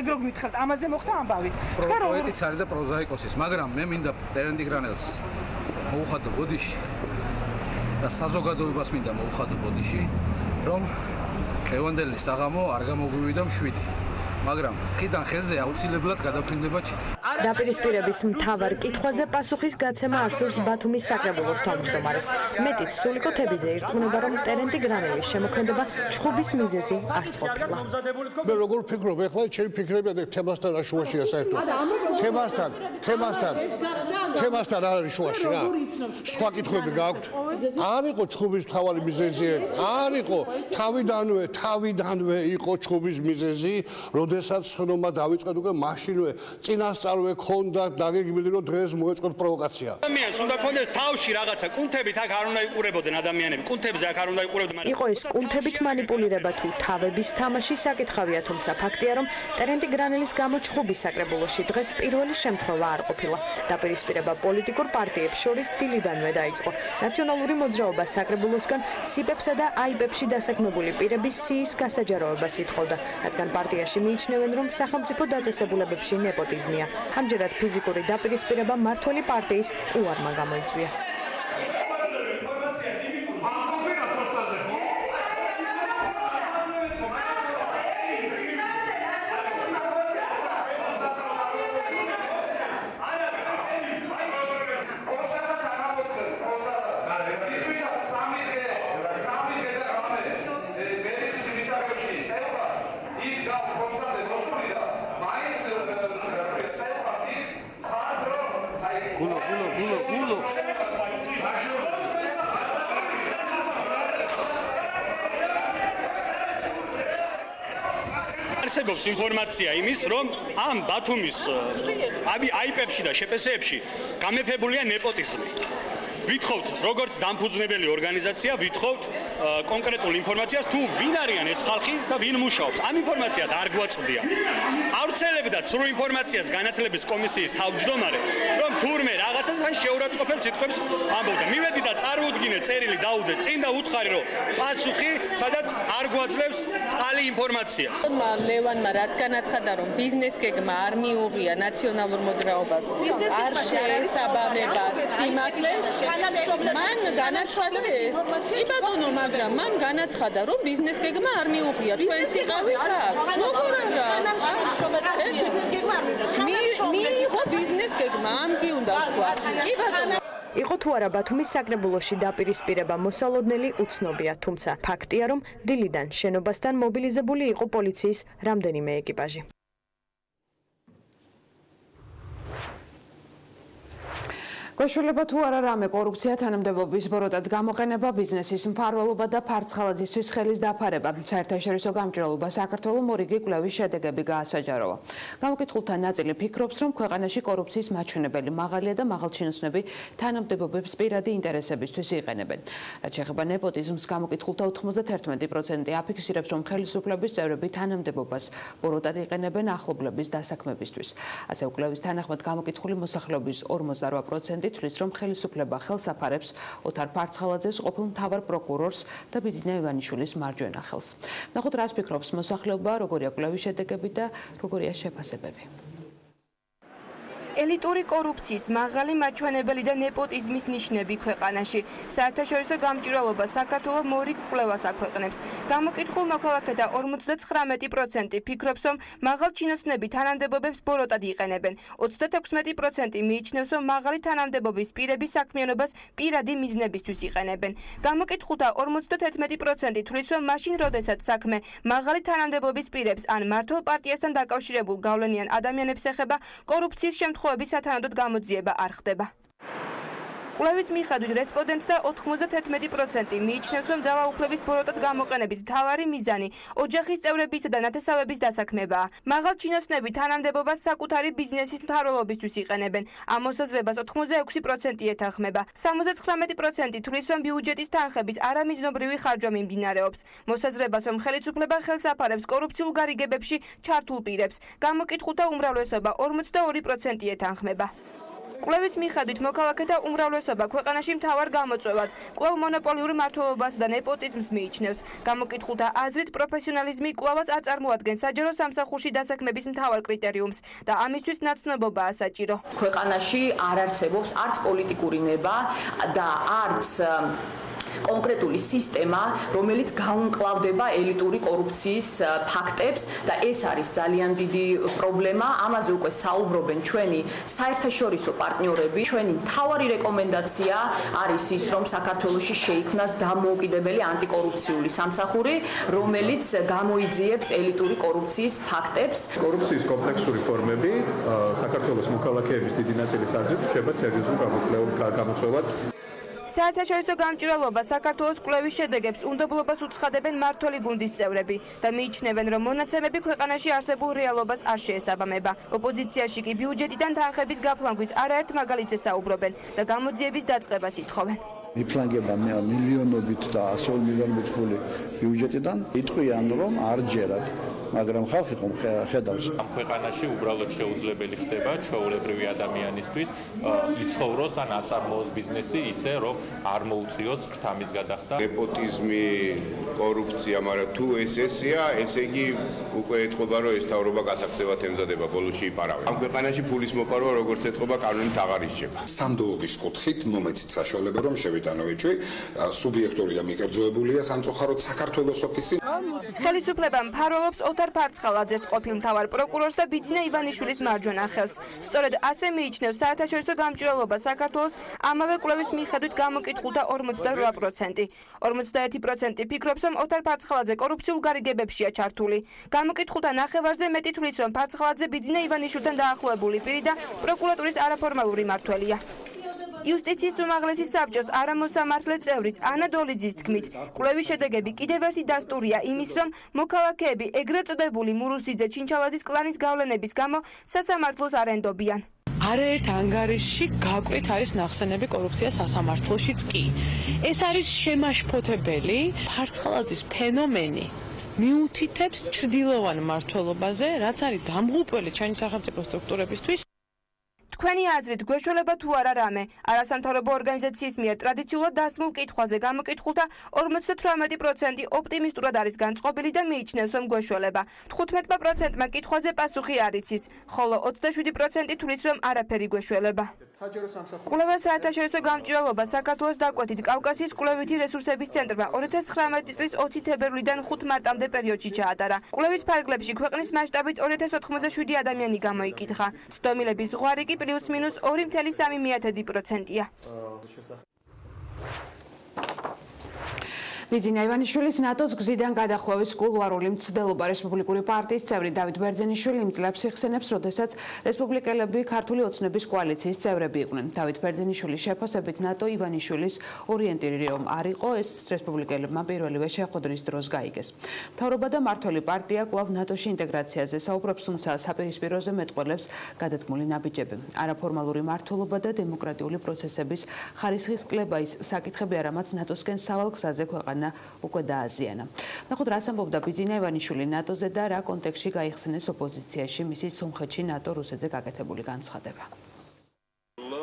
S22: ეგ რო გითხართ, ამაზე მოხდა ამბავი.
S10: პოეტიც არის და პროზაიკოსიც, მაგრამ მე მინდა ტერენტი გრანელს მოუხადო ბოდიში. და საზოგადოებას მინდა მოუხადო ბოდიში, რომ დღევანდელი საღამო არ გამოგვივიდა 7, მაგრამ ხიდან ხელზე აუცილებლად გადაფრინდება ჩიტა.
S11: დაპირისპირების მთავარ კითხვაზე პასუხის გაცემა არ სურს ბათუმის საკრებულოს თავმჯდომარეს. მეტიც სულიკო თებიძე ირწმუნება, რომ ტერენტი გრანელის შემოქმედება ჩხუბის მიზეზი არც ყოფილა.
S23: მე როგორ ვფიქრობ, ეხლა ჩემი ფიქრები და თემასთან რა შუაშია საერთოდ. თემასთან არ არის შუაში რა. სხვა კითხვები გაქვთ? არ იყო ჩხუბის მთავარი მიზეზი, არ იყო თავიდანვე იყო ჩხუბის მიზეზი, როდესაც ხნობა დავიწყეთ უკვე მაშინვე წინასწარვე ქონდა დაგეგმილი რომ დღეს მოეწყოთ პროვოკაცია.
S20: ადამიანს უნდა კონდეს თავში რაღაცა კუნთებით აქ არ უნდა იყურებოდნენ ადამიანები, კუნთებზე აქ არ უნდა იყურებოდნენ.
S11: იყო ეს კუნთებით манипуლირება თუ თავების თამაში საკითხავია, თუმცა ფაქტია რომ ტერენტი გრანელის გამო ჩხუბის საკრებულოში დღეს პირველი შემთხვევა არ ყოფილა. დაპირისპირება პოლიტიკურ პარტიებს შორის დილიდანვე დაიწყო. ნაციონალური მოძრაობა საკრებულოსგან სიპებსა და აიპებში დასაქმებული პირების სიის გასაჯაროებას ითხოვდა, რადგან პარტიაში მიიჩნევენ, რომ სახელმწიფო დაწესებულებებში ნეპოტიზმია. ამჯერად ფიზიკური დაპირისპირება მმართველი პარტიის უარმა გამოიწვია.
S20: არსებობს ინფორმაცია იმის, რომ ამ ბათუმის აიპებში და შეპესეებში გამეფებულია ნეპოტიზმი. ვითხოვთ, როგორც დამფუძნებელი ორგანიზაცია, ვითხოვთ კონკრეტულ ინფორმაციას, თუ ვინ არიან ეს ხალხი და ვინ მუშაობს. ამ ინფორმაციას არ გვაწვდია. ავრცელებდა სრულ ინფორმაციას განათლების კომისიის თავმჯდომარე, რომ თურმე რაღაცასთან შეურაცხყოფელ სიტყვებს ამბობდა. მივედი და წარუდგინე წერილი დაუდე წინ და უთხარი, რომ პასუხი, სადაც არ გვაძლევს წყალი ინფორმაციას.
S24: ლევანმა რაც განაცხადა, რომ ბიზნეს გეგმა არ მიუღია ნაციონალურ მოძრაობას, არ შეესაბამება სიმართლეს, მან განაცხადა ეს. კი ბატონო, მაგრამ მან განაცხადა, რომ ბიზნეს გეგმა არ მიუღია. თქვენ სიყავით აქ. როგორ არა? მიიღო ბიზნეს გეგმა, ამ კი უნდა ვთქვა. კი ბატონო. იყო თუ არა ბათუმის საკრებულოში დაპირისპირება მოსალოდნელი უცნობია, თუმცა ფაქტია, რომ დილიდან შენობასთან მობილიზებული იყო პოლიციის რამდენიმე ეკიპაჟი.
S1: გვეშველება თუ არა რამე კორუფცია, თანამდებობის ბოროტად გამოყენება, ბიზნესის მფარველობა და ფარცხალაძისთვის ხელის დაფარება. საერთაშორისო გამჭირვალობა საქართველოს მორიგი კვლევის შედეგები გაასაჯაროვა. გამოკითხულთა ნაწილი ფიქრობს, რომ ქვეყანაში კორუფციის მაჩვენებელი მაღალია და მაღალჩინოსნები თანამდებობებს პირადი ინტერესებისთვის იყენებენ. რაც შეეხება ნეპოტიზმს, გამოკითხულთა 91% აფიქსირებს, რომ ხელისუფლების წევრები თანამდებობას ბოროტად იყენებენ ახლობლების დასაქმებისთვის. ასე კვლევის თანახმად გამოკითხული მოსახლეობის 48% თვლის, რომ ხელისუფლება ხელს აფარებს ოთარ ფარცხალაძეს, ყოფილ მთავარ პროკურორს და ბიძინა ივანიშვილის მარჯვენა ხელს. ნახოთ, რას ფიქრობს მოსახლეობა, როგორია კვლევის შედეგები და როგორია შეფასებები.
S16: ელიტური კორუფციის, მაღალი მაჩვენებელი და ნეპოტიზმის ნიშნები ქვეყანაში. საერთაშორისო გამჭირვალობა საქართველოს მორიგ კვლევას აქვეყნებს. გამოკითხულ მოქალაქეთა 59% ფიქრობს, რომ მაღალჩინოსნები თანამდებობებს ბოროტად იყენებენ. 36% მიიჩნევს, რომ მაღალი თანამდებობის პირების საქმიანობას პირადი მიზნებისთვის იყენებენ. გამოკითხულთა 51% თვლის, რომ მაშინ, როდესაც საქმე მაღალი თანამდებობის პირებს ან მმართველ პარტიასთან დაკავშირებულ გავლენიან ადამიანებს ეხება, კორუფციის შემთხვევებში სათანადოდ გამოძიება არ ხდება. კვლევის მიხედვით რესპონდენტთა 91% მიიჩნევს, რომ ძალაუფლების ბოროტად გამოყენების მთავარი მიზანი ოჯახის წევრებისა და ნათესავების დასაქმებაა. მაღალჩინოსნები თანამდებობას საკუთარი ბიზნესის მფარველობისთვის იყენებენ. ამ მოსაზრებას 86% ეთანხმება. 79% თვლის, რომ ბიუჯეტის თანხების არამიზნობრივი ხარჯვა მიმდინარეობს. მოსაზრებას, რომ ხელისუფლება ხელს აფარებს კორუფციულ გარიგებებში ჩართულ პირებს. გამოკითხულთა უმრავლესობა 42% ეთანხმება. კვლევის მიხედვით მოქალაქეთა უმრავლესობა ქვეყანაში მთავარ გამოწვევად კვლავ მონოპოლიურ მმართველობას და ნეპოტიზმს მიიჩნევს. გამოკითხულთა აზრით პროფესიონალიზმი კვლავაც არ წარმოადგენს საჯარო სამსახურში დასაქმების მთავარ კრიტერიუმს და ამისთვის ნაცნობობაა საჭირო.
S2: ქვეყანაში არ არსებობს არც პოლიტიკური ნება და არც კონკრეტული სისტემა, რომელიც გაუმკლავდება ელიტური კორუფციის ფაქტებს და ეს არის ძალიან დიდი პრობლემა. ამაზე უკვე საუბრობენ ჩვენი საერთაშორისო პარტნიორები. ჩვენი მთავარი რეკომენდაცია არის ის, რომ საქართველოში შეიქმნას დამოუკიდებელი ანტიკორუფციული სამსახური, რომელიც გამოიძიებს ელიტური კორუფციის ფაქტებს.
S6: კორუფციის კომპლექსური ფორმები საქართველოს მოქალაქეების დიდი ნაწილის აზრით რჩება სერიოზულ გამოწვევად.
S16: საერთაშორისო გამჭირვალობა საქართველოს კვლევის შედეგებს უნდობლობას უცხადებენ მმართველი გუნდის წევრები და მიიჩნევენ, რომ მონაცემები ქვეყანაში არსებულ რეალობას არ შეესაბამება. ოპოზიციაში კი ბიუჯეტიდან თანხების გაფლანგვის არაერთ მაგალითზე საუბრობენ და გამოძიების დაწყებას ითხოვენ.
S17: მიფლანგება მილიონობით და 100 მილიონობით ფული ბიუჯეტიდან იტყვიან, რომ არ ჯერათ. მაგრამ ხალხი ხომ ხედავს.
S13: ამ ქვეყანაში უბრალოდ შეუძლებელი ხდება ჩვეულებრივი ადამიანისთვის იცხოვროს ან აწარმოოს ბიზნესი ისე, რომ არ მოუწიოს ქრთამის გადახდა.
S14: ნეპოტიზმი, კორუფცია, მაგრამ თუ ესეა, ესე იგი უკვე ეთყობა, რომ ეს თავრობა გასაქცევად ემზადება, ბოლოში იპარავენ. ამ ქვეყანაში ფულის მოპარვა როგორც ეთყობა, კანონით აღარ ისჯება.
S18: სანდოობის კუთხით მომეცით საშუალება, რომ შევიტანოვიჩი სუბიექტური და მიკერძოებულია სამწუხაროდ საქართველოს ოფისი.
S16: ხელისუფლება მფარველობს ოთარ ფარცხალაძეს, ყოფილ მთავარ პროკურორს და ბიძინა ივანიშვილის მარჯვენა ხელს. სწორედ ასე მიიჩნევს საერთაშორისო გამჭირვალობა საქართველოს ამავე კვლევის მიხედვით გამოკითხულთა 48%. 41% ფიქრობს, რომ ოთარ ფარცხალაძე კორუფციულ გარიგებებშია ჩართული. გამოკითხულთა ნახევარზე მეტი თვლის, რომ ფარცხალაძე ბიძინა ივანიშვილთან დაახლოებული პირი და პროკურატურის არაფორმალური მმართველია. იუსტიციის უმაღლესი საბჭოს არამოსამართლე წევრის ანა დოლიძის თქმით, კვლევის შედეგები კიდევ ერთი დასტურია იმის, რომ მოქალაქეები ეგრეთ წოდებული მურუსიძე ჩინჩალაძის კლანის გავლენების გამო სასამართლოს არ ენდობიან.
S25: არაერთ ანგარიშში გაკვეთ არის ნახსენები კორუფცია სასამართლოშიც კი. ეს არის შემაშფოთებელი ფარცხალაძის ფენომენი. მიუთითებს ჩრდილოვან მმართველობაზე, რაც არის დამღუპველი ჩვენი სახელმწიფო სტრუქტურებისთვის.
S16: თქვენი აზრით, გვეშველება თუ არა რამე? არასამთავრობო ორგანიზაციის მიერ ტრადიციულად დასმულ კითხვაზე გამოკითხულთა 58% ოპტიმისტურად არის განწყობილი და მიიჩნევს, რომ გვეშველება. 15%-მა კითხვაზე პასუხი არ იცის, ხოლო 27% თვლის, რომ არაფერი გვეშველება. კვლევა საერთაშორისო გამჭირვალობა საქართველოს დაკვეთით კავკასიის კვლევითი რესურსების ცენტრმა 2019 წლის 20 თებერვლიდან 5 მარტამდე პერიოდში ჩაატარა. კვლევის ფარგლებში ქვეყნის მასშტაბით 2087 ადამიანი გამოიკითხა. ცდომილების ზღვარი კი +-2.3%-ია.
S1: ბიძინა ივანიშვილის ნატოს გზიდან გადახვევის კულუარული მცდელობა რესპუბლიკური პარტიის წევრი დავით ბერძენიშვილი იმ წლებს იხსენებს, როდესაც რესპუბლიკელები ქართული ოცნების კოალიციის წევრები იყვნენ. დავით ბერძენიშვილის შეფასებით ნატო ივანიშვილის ორიენტირი რომ არ იყო, ეს რესპუბლიკელებმა პირველივე შეხვედრის დროს გაიგეს. მთავრობა და მმართველი პარტია კვლავ ნატოში ინტეგრაციაზე საუბრობს, თუმცა საპირისპიროზე მეტყველებს გადადგმული ნაბიჯები. არაფორმალური მმართველობა და დემოკრატიული პროცესების ხარისხის კლება ის საკითხებია, რამაც ნატოსკენ სავალ გზაზე ქვეყანა უკვე დააზიანა. ნახოთ, რას ამბობდა ბიძინა ივანიშვილი ნატოზე და რა კონტექსტში გაიხსენეს ოპოზიციაში მისი სომხეთში ნატო-რუსეთზე გაკეთებული განცხადება.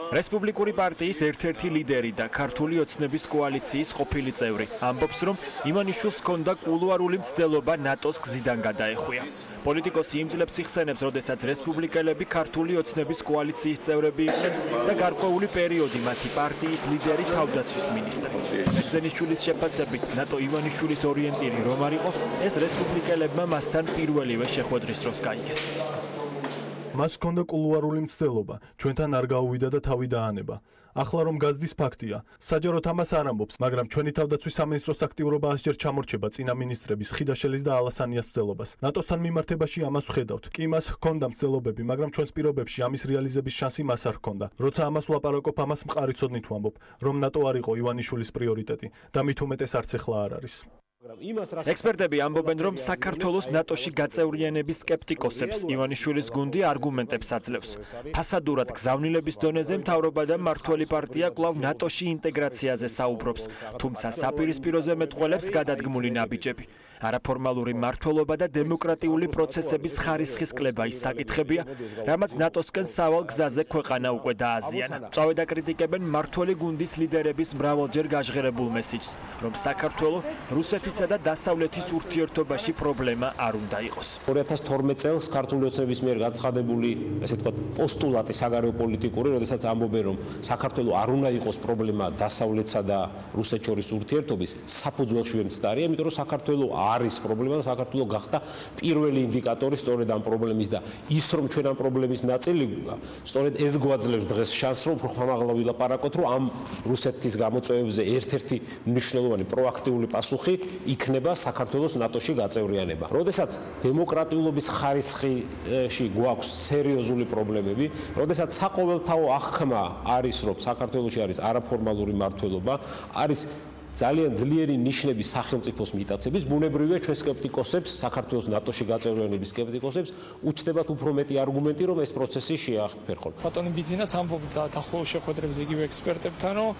S3: რესპუბლიკური პარტიის ერთ-ერთი ლიდერი და ქართული ოცნების კოალიციის ყოფილი წევრი ამბობს, რომ ივანიშვილს ჰქონდა კულუარული მცდელობა ნატოს გზიდან გადაეხვია. პოლიტიკოსი იმ წლებს იხსენებს, როდესაც რესპუბლიკელები ქართული ოცნების კოალიციის წევრები იყვნენ და გარკვეული პერიოდი მათი პარტიის ლიდერი თავდაცვის მინისტრი. ბერძენიშვილის შეფასებით, ნატო ივანიშვილის ორიენტირი რომ არ იყო, ეს რესპუბლიკელებმა მასთან პირველივე შეხვედრის დროს გაიგეს.
S4: მას ჰქონდა კულუარული მცდელობა, ჩვენთან არ გაუვიდა და თავი დაანება. ახლა რომ გაზდის ფაქტია, საჯაროდ ამას არ ამბობს, მაგრამ ჩვენი თავდაცვის სამინისტროს აქტიურობა ასჯერ ჩამორჩება წინა მინისტრების ხიდაშელის და ალასანიას მცდელობას. ნატოსთან მიმართებაში ამას ვხედავთ. კი მას ჰქონდა მცდელობები, მაგრამ ჩვენს პირობებში ამის რეალიზების შანსი მას არ ჰქონდა. როცა ამას ვლაპარაკობ, ამას მყარი ცოდნით ვამბობ, რომ ნატო არ იყო ივანიშვილის პრიორიტეტი და მით უმეტეს არც ახლა არ არის.
S3: ექსპერტები ამბობენ, რომ საქართველოს ნატოში გაწევრიანების სკეპტიკოსებს ივანიშვილის გუნდი არგუმენტებს აძლევს. ფასადურად გზავნილების დონეზე მთავრობა და მმართველი პარტია კვლავ ნატოში ინტეგრაციაზე საუბრობს, თუმცა საპირისპიროზე მეტყველებს გადადგმული ნაბიჯები. არაფორმალური მმართველობა და დემოკრატიული პროცესების ხარისხის კლება ის საკითხებია, რამაც ნატოსკენ სავალ გზაზე ქვეყანა უკვე დააზიანა. მწვავე დაკრიტიკებენ მმართველი გუნდის ლიდერების მრავალჯერ გაჟღერებულ მესიჯს, რომ საქართველო რუსეთისა და დასავლეთის ურთიერთობაში პრობლემა არ უნდა იყოს.
S5: 2012 წელს ქართული ოცნების მიერ გაცხადებული, ესე ვთქვათ, პოსტულატი საგარეო პოლიტიკური, როდესაც ამბობენ, რომ საქართველო არ უნდა იყოს პრობლემა დასავლეთსა და რუსეთს შორის ურთიერთობის, საფუძველში ვემცდარია, იმიტომ რომ საქართველო არის პრობლემა და საქართველოს გახდა პირველი ინდიკატორი სწორედ ამ პრობლემის და ის რომ ჩვენ ამ პრობლემის ნაწილი ვიყავ, სწორედ ეს გვაძლევს დღეს შანსს რომ ხმაღლა ვილაპარაკოთ, რომ ამ რუსეთის გამოწვევებზე ერთ-ერთი მნიშვნელოვანი პროაქტიული პასუხი იქნება საქართველოს ნატოში გაწევრიანება. როდესაც დემოკრატიულობის ხარისხში გვაქვს სერიოზული პრობლემები, როდესაც საყოველთაო აღქმა არის, რომ საქართველოში არის არაფორმალური მმართველობა, არის ძალიან ძლიერი ნიშნების სახელმწიფოს მიტაცების, ბუნებრივია ჩვენ სკეპტიკოსებს, საქართველოს ნატოში გაწევრიანების სკეპტიკოსებს უჩნდებათ უფრო მეტი არგუმენტი, რომ ეს პროცესი შეახერხონ.
S12: ბატონი ბიძინაც ამბობდა დაახლოებით შეხვედრებზე იგივე ექსპერტებთან, რომ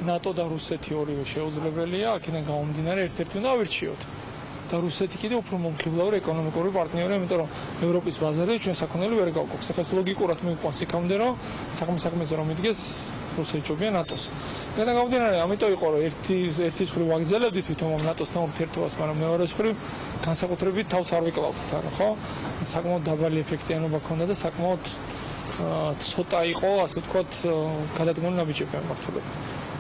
S12: ნატო და რუსეთი ორივე შეუძლებელია, აქედან გამომდინარე ერთ-ერთი უნდა ავირჩიოთ. და რუსეთი კიდე უფრო მომხიბლავი ეკონომიკური პარტნიორია, იმიტომ რომ ევროპის ბაზარზე ჩვენ საქონელი ვერ გავყავს. ახლა ეს ლოგიკურად მიყვანს იქამდე, რომ საქმეზე რომ იდგეს რუსეთი ჯობია ნატოს. და გამომდინარე, ამიტომ იყო რომ ერთი მხრივ ვაგრძელებდით თვითონ ნატოსთან ურთიერთობას, მაგრამ მეორე მხრივ განსაკუთრებით თავს არ ვიკლავდით, ხო? საკმაოდ დაბალი ეფექტიანობა ჰქონდა და საკმაოდ ცოტა იყო, ასე ვთქვათ, გადადგმული ნაბიჯები მართლობა.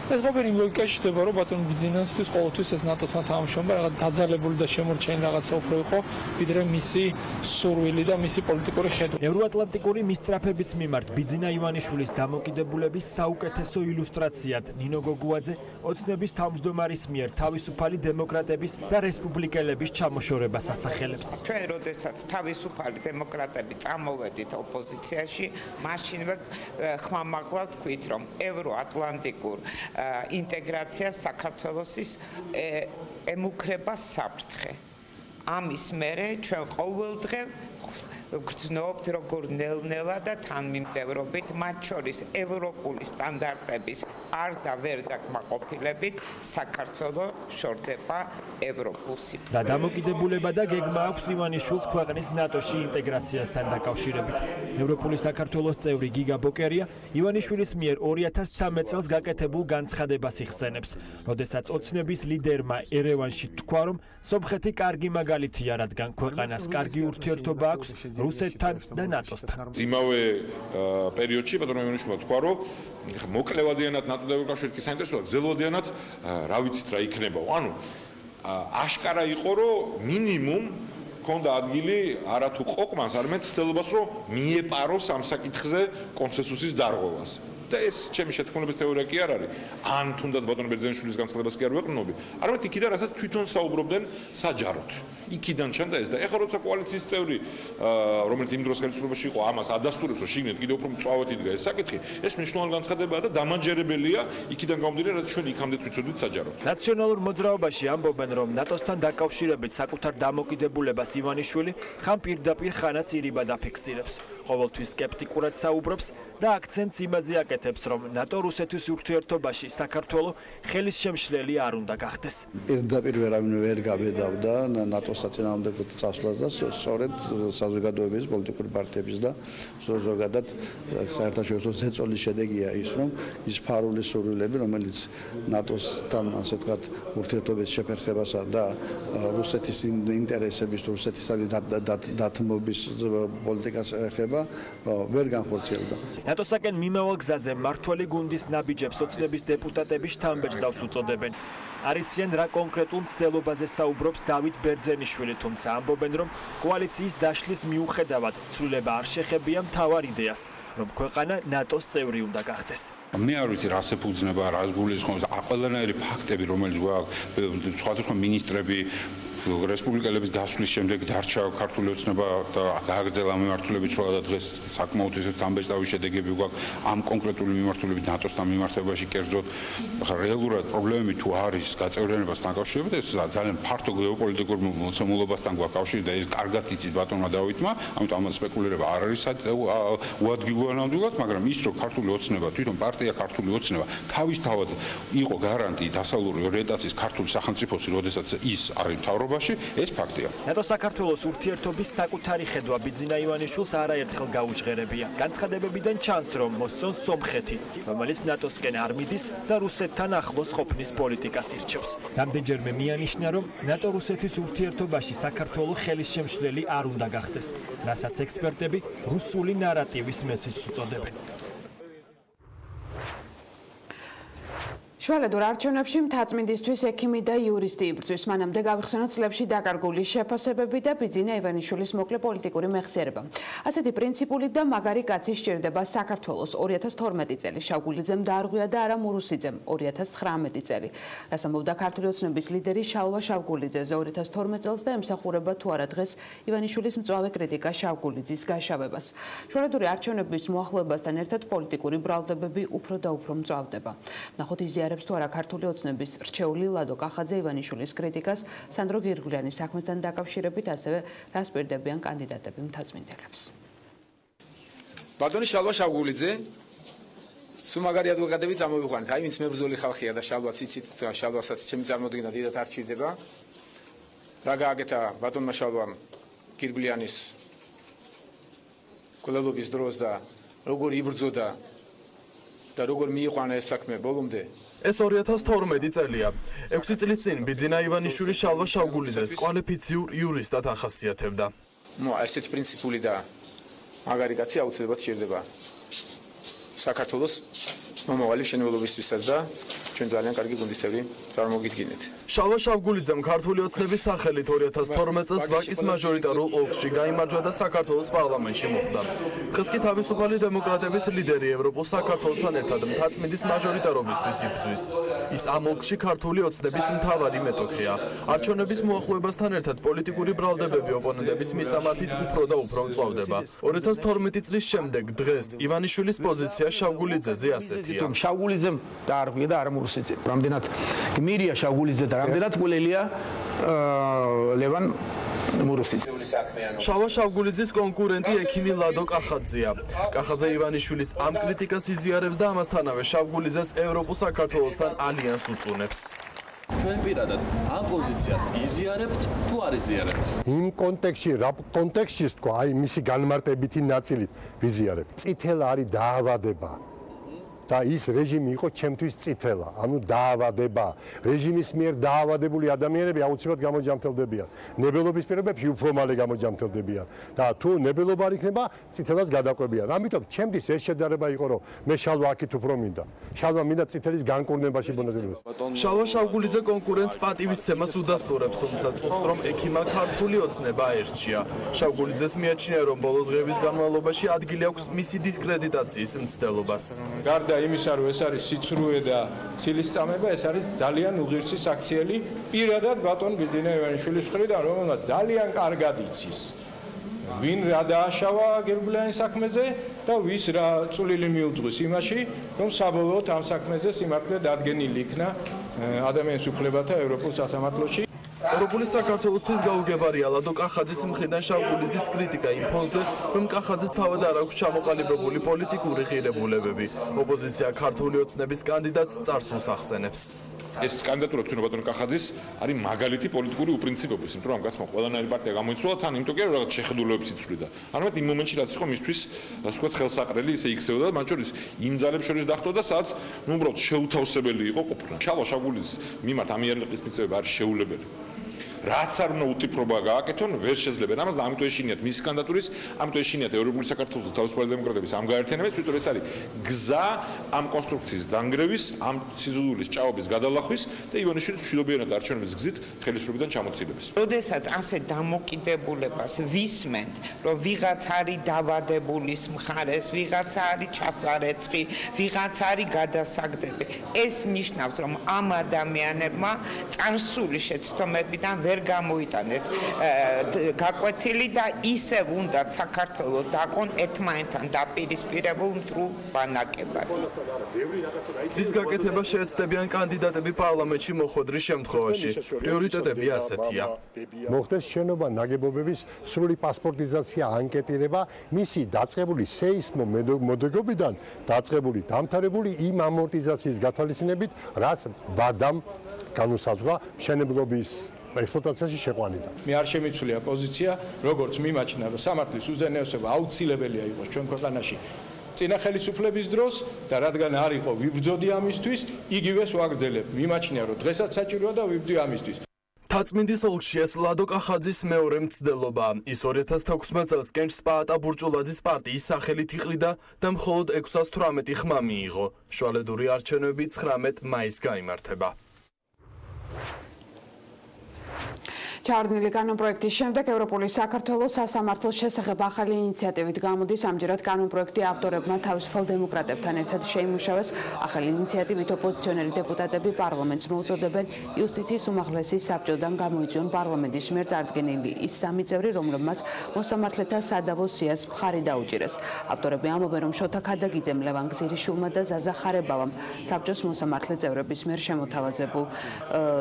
S12: ეს ყოფილი ლოგიკაში ხდება, რომ ბატონ ბიძინასთვის ყოველთვის ეს ნატოსთან თამაშობა რაღაც დაძალებული და შემორჩენილი რაღაცა უფრო იყო, ვიდრე მისი სურვილი და მისი პოლიტიკური ხედვა.
S3: ევროატლანტიკური მისწრაფების მიმართ ბიძინა ივანიშვილის დამოკიდებულების საუკეთესო ილუსტრაციად ნინო გოგუაძე ოცნების თავმჯდომარის მიერ თავისუფალი დემოკრატების და რესპუბლიკელების ჩამოშორებას ასახელებს.
S15: ჩვენ როდესაც თავისუფალი დემოკრატები წამოვედით ოპოზიციაში, მაშინვე ხმამაღლა თქვით, რომ ევროატლანტიკურ ინტეგრაცია საქართველოსის ემუქრება საფრთხე. ამის მერე ჩვენ ყოველდღე გრძნობთ როგორ ნელ-ნელა და თანმიმდევრობით, მათ შორის ევროპული სტანდარტების არ და ვერ დაკმაყოფილებით საქართველო შორდება ევროპულ სიბრტყეში.
S3: და დამოკიდებულება და გეგმა აქვს ივანიშვილს ქვეყნის ნატოში ინტეგრაციასთან დაკავშირებით. ევროპული საქართველოს წევრი გიგა ბოკერია ივანიშვილის მიერ 2013 წელს გაკეთებულ განცხადებას იხსენებს, როდესაც ოცნების ლიდერმა ერევანში თქვა, რომ სომხეთი კარგი მაგალითია, რადგან ქვეყანას კარგი ურთიერთობა აქვს რუსეთთან და ნატოსთან.
S8: იმავე პერიოდში ბატონო ივანიშვილმა თქვა, რომ მოკლევადიანად ნატო და ევროკავშირი კი საინტერესოა, გრძელვადიანად რა ვიცით რა იქნება. ანუ აშკარა იყო, რომ მინიმუმ ქონდა ადგილი არათუ ყოყმანს, არამედ ცდილობას, რომ მიეპაროს ამ საკითხზე კონსენსუსის დარღვევას. და ეს ჩემი შეთქმულების თეორია კი არ არის. ან თუნდაც ბატონ ბერძენიშვილის განცხადებას კი არ ვეყრდნობი, არამედ იქიდან რასაც თვითონ საუბრობდნენ საჯაროდ. იქიდან ჩანდა ეს და ეხლა როცა კოალიციის წევრი, რომელიც იმ დროს ხელისუფლებაში იყო, ამას ადასტურებს, რომ შიგნით კიდევ უფრო მწვავედ იდგა ეს საკითხი, ეს მნიშვნელოვანი განცხადებაა და დამაჯერებელია იქიდან გამომდინარე, რაც ჩვენ იქამდე ვიცოდით საჯაროდ.
S3: ნაციონალურ მოძრაობაში ამბობენ, რომ ნატოსთან დაკავშირებით საკუთარ დამოკიდებულებას ივანიშვილი ხან პირდაპირ ხანაც ირიბად აფიქსირებს. ყოველთვის სკეპტიკურად საუბრობს და აქცენტს იმაზე აკეთებს, რომ ნატო-რუსეთის ურთიერთობაში საქართველო ხელის შემშლელი არ უნდა გახდეს.
S17: პირდაპირ ვერავინ ვერ გაბედავდა ნატოს საწინააღმდეგო წასვლას და სწორედ საზოგადოების პოლიტიკური პარტიების და ზოგადად საერთაშორისო ზეწოლის შედეგია ის, რომ ის ფარული სურვილები, რომელიც ნატოსთან ასე ვთქვათ ურთიერთობის შეფერხებასა და რუსეთის ინტერესების, რუსეთისადმი დათმობის პოლიტიკას ეხება ვერ განხორციელდა.
S3: ნატოსაკენ მიმავალ გზაზე მართველი გუნდის ნაბიჯებს ოცნების დეპუტატები შთამბეჭდავს უწოდებენ. არიციან რა კონკრეტულ მცდელობაზე საუბრობს დავით ბერძენიშვილი, თუმცა ამბობენ, რომ კოალიციის დაშლის მიუხედავად ცვლილება არ შეხებია მთავარ იდეას, რომ ქვეყანა ნატოს წევრი უნდა გახდეს.
S18: მე არ ვიცი რას ეფუძნება, რას გულისხმობს, ყველანაირი ფაქტები, რომელიც გვაქვს, სხვადასხვა მინისტრები რესპუბლიკელების გასვლის შემდეგ დარჩა ქართული ოცნება და გააგრძელა მიმართულებით შუა და დღეს საკმაოდ ისეთ ამბეჭდავი შედეგები გვაქვს ამ კონკრეტული მიმართულებით ნატოსთან მიმართებაში კერძოდ რეალურად პრობლემები თუ არის გაწევრიანებასთან დაკავშირებით ეს ძალიან ფართო გეოპოლიტიკურ მოცემულობასთან გვაქვს კავშირი და ეს კარგად იცის ბატონმა დავითმა, ამიტომ ამას სპეკულირება არ არის უადგილო ნამდვილად, მაგრამ ის რომ ქართული ოცნება თვითონ პარტია ქართული ოცნება თავისთავად იყო გარანტი დასავლური ორიენტაციის ქართული სახელმწიფოსი, როდესაც ის არის მთავრობა ეს ფაქტია.
S3: ნატო-საქართველოს ურთიერთობის საკუთარი ხედვა ბიძინა ივანიშვილს არაერთხელ გაუჟღერებია. განცხადებებიდან ჩანს, რომ მოსწონს სომხეთი, რომელიც ნატოსკენ არ მიდის და რუსეთთან ახლოს ყოფნის პოლიტიკას ირჩევს. რამდენჯერმე მიანიშნა, რომ ნატო-რუსეთის ურთიერთობაში საქართველო ხელის შემშლელი არ უნდა გახდეს, რასაც ექსპერტები რუსული ნარატივის მესიჯს უწოდებენ.
S1: შუალედურ არჩევნებში მთაწმინდისთვის ექიმი და იურისტი იბრძვის. მანამდე გავიხსენოთ წლებში დაკარგული შეფასებები და ბიძინა ივანიშვილის მოკლე პოლიტიკური მეხსიერება. ასეთი პრინციპული და მაგარი კაცი სჭირდება საქართველოს 2012 წელი შავგულიძემ დაარღვია და არა მურუსიძემ 2019 წელი. რას ამბობდა ქართული ოცნების ლიდერი შალვა შავგულიძეზე 2012 წელს და ემსახურება თუ არა დღეს ივანიშვილის მწვავე კრიტიკა შავგულიძის გაშავებას. შუალედური არჩევნების მოახლოებასთან ერთად პოლიტიკური ბრალდებები უფრო და უფრო მწვავდება. ნახოთ იზიარებს თუ არა ქართული ოცნების რჩეული ლადო კახაძე ივანიშვილის კრიტიკას სანდრო გირგვლიანის საქმესთან დაკავშირებით, ასევე რას პირდებიან კანდიდატები მთაწმინდელებს.
S7: ბატონი შალვა შავგულიძე სულ მაგარი ადვოკატები წამოვიყვანეთ. აი ვინც მებრძოლი ხალხია და შალვაც იცით, შალვასაც ჩემი წარმოდგენა დიდად არ ჭირდება. რა გააკეთა ბატონმა შალვამ გირგვლიანის კვლევობის დროს და როგორ იბრძოდა და როგორ მიიყვანა ეს საქმე ბოლომდე.
S4: ეს 2012 წელია. 6 წლის წინ ბიძინა ივანიშვილი შალვა შავგულიძეს კვალიფიციურ იურისტად ახასიათებდა.
S7: ესეთი პრინციპული და მაგარი კაცი აუცილებლად სჭირდება საქართველოს მომავალი მშენებლობისთვისაც და ჩვენ ძალიან კარგი გუნდის წევრი წარმოგიდგინეთ.
S4: შალვა შავგულიძემ ქართული ოცნების სახელით 2012 წელს ვაკის მაჟორიტარულ ოლქში გაიმარჯვა და საქართველოს პარლამენტში მოხვდა. დღეს კი თავისუფალი დემოკრატების ლიდერი ევროპულ საქართველოსთან ერთად მთაწმინდის მაჟორიტარობისთვის იბრძვის. ის ამ ოლქში ქართული ოცნების მთავარი მეტოქეა. არჩევნების მოახლოებასთან ერთად პოლიტიკური ბრალდებები ოპონენტების მისამართით უფრო და უფრო მწვავდება. 2012 წლის შემდეგ დღეს ივანიშვილის პოზიცია შავგულიძეზე ასეთია.
S7: შავგულიძემ დაარღვია და არა მურუსიძემ. რამდენად გმირია შავგულიძე და რამდენად ყოლელია ლევან მურუსიძე.
S4: შალვა შავგულიძის კონკურენტი ექიმი ლადო კახაძეა. კახაძე ივანიშვილის ამ კრიტიკას იზიარებს და ამასთანავე შავგულიძეს ევროპულ საქართველოსთან ალიანს უწუნებს.
S9: ჩვენ პირადად ამ პოზიციას იზიარებთ თუ არ იზიარებთ?
S23: იმ კონტექსტში, რა კონტექსტში თქვა, აი მისი განმარტებითი ნაწილით ვიზიარებთ. წითელა არის დაავადება. და ის რეჟიმი იყო ჩემთვის წითელა, ანუ დაავადება. რეჟიმის მიერ დაავადებული ადამიანები აუცილებლად გამოჯამთელდებიან. ნებელობის პირობებში უფრო მალე გამოჯამთელდებიან. და თუ ნებელობა არ იქნება, წითელას გადაყვებიან. ამიტომ ჩემთვის ეს შედარება იყო, რომ მე შალვა აქით უფრო მინდა. შალვა მინდა წითელის განკურნებაში მონაწილეობას.
S4: შალვა შავგულიძე კონკურენტს პატივისცემას უდასტურებს, თუმცა წუხს, რომ ექიმა ქართული ოცნება აერჩია. შავგულიძეს მიაჩნია, რომ ბოლო დღეების განმავლობაში ადგილი აქვს მისი დისკრედიტაციის მცდელობას.
S8: გარდა
S12: იმისა, რომ ეს არის სიცრუე და ცილისწამება, ეს არის ძალიან უღირსი საქციელი პირადად ბატონ ბიძინა ივანიშვილის მხრიდან, რომელმაც ძალიან კარგად იცის ვინ რა დააშავა გერგულიანის საქმეზე და ვის რა წვლილი მიუძღვის იმაში, რომ საბოლოოდ ამ საქმეზე სიმართლე დადგენილი იქნა ადამიანის უფლებათა ევროპულ სასამართლოში.
S10: ევროპული საქართველოსთვის გაუგებარია ლადო კახაძის მხრიდან შავგულიძის კრიტიკა იმ ფონზე, რომ კახაძის თავად არ აქვს ჩამოყალიბებული პოლიტიკური ღირებულებები. ოპოზიცია ქართული ოცნების კანდიდატს წარსულს ახსენებს.
S8: ეს კანდიდატურა თვითონ ბატონ კახაძის არის მაგალითი პოლიტიკური უპრინციპობის, იმიტომ რომ ამ კაცმა ყველანაირი პარტია გამოიცვალა თან, იმიტომ კი რომ რაღაც შეხედულებებს იცვლიდა. ამიტომ იმ მომენტში რაც იყო მისთვის, ასე ვთქვათ, ხელსაყრელი ისე იქცეოდა, მათ შორის იმ ძალებს შორის დახვდა, სადაც უბრალოდ შეუთავსებელი იყო ყოფნა. შალვა შავგულიძის მიმართ ამიერლიყის მიწევება არის შეუძლებელი. რაც არ უნდა უტიფრობა გააკეთონ, ვერ შეძლებენ ამას და ამიტომ ეშინიათ მის კანდიდატურის, ამიტომ ეშინიათ ევროპული საქართველოს და თავისუფალი დემოკრატების ამ გაერთიანებას, თვითონ ეს არის გზა ამ კონსტრუქციის დანგრევის, ამ სიზულულის ჭაობის გადალახვის და ივანიშვილის მშვიდობიანად არჩევნების გზით ხელისუფლებიდან ჩამოცილების.
S15: როდესაც ასე დამოკიდებულებას ვისმენთ, რომ ვიღაც არის დავადებულის მხარეს, ვიღაც არის ჩასარეცხი, ვიღაც არის გადასაგდები, ეს ნიშნავს, რომ ამ ადამიანებმა წარსული შეცდომებიდან ვერ გამოიტანეს გაკვეთილი და ისევ უნდა საქართველოს დაკონ ერთმანეთთან დაპირისპირებულ მტრულ ბანაკებად.
S10: ის გაკეთება შეეცდებიან კანდიდატები პარლამენტში მოხვედრის შემთხვევაში. პრიორიტეტები ასეთია.
S23: მოხდეს შენობა ნაგებობების სრული პასპორტიზაცია, ანკეტირება, მისი დაწყებული სეისმო მოდეგობიდან დაწყებული დამთავრებული იმ ამორტიზაციის გათვალისწინებით, რაც ვადამ განუსაზღვრა მშენებლობის ექსპლუატაციაში შეყვანიდან.
S12: მე არ შემიცვლია პოზიცია, როგორც მიმაჩნია, რომ სამართლის უზენაესობა აუცილებელია იყოს ჩვენ ქვეყანაში წინა ხელისუფლების დროს და რადგან არ იყო ვიბრძოდი ამისთვის, იგივეს ვაგრძელებ. მიმაჩნია, რომ დღესაც საჭიროა და ვიბრძვი ამისთვის.
S10: თაწმინდის ოლქში ეს ლადო კახაძის მეორე მცდელობა. ის 2016 წელს კენჭს პაატა ბურჭულაძის პარტიის სახელით იყრიდა და მხოლოდ 618 ხმა მიიღო. შუალედური არჩევნები 19 მაისს გაიმართება.
S1: ჩაარდნილი კანონპროექტის შემდეგ ევროპული საქართველოს სასამართლოს შესახებ ახალი ინიციატივით გამოდის. ამჯერად კანონპროექტი ავტორებმა თავისუფალ დემოკრატებთან ერთად შეიმუშავეს. ახალი ინიციატივით ოპოზიციონერი დეპუტატები პარლამენტს მოუწოდებენ იუსტიციის უმაღლესი საბჭოდან გამოიწვიონ პარლამენტის მიერ წარდგენილი ის სამი წევრი, რომლებმაც მოსამართლეთა სადავო სიას მხარი დაუჭირეს. ავტორები ამბობენ, რომ შოთა ქადაგიძემ, ლევან გზირიშვილმა და ზაზა ხარებავამ საბჭოს მოსამართლე წევრების მიერ შემოთავაზებულ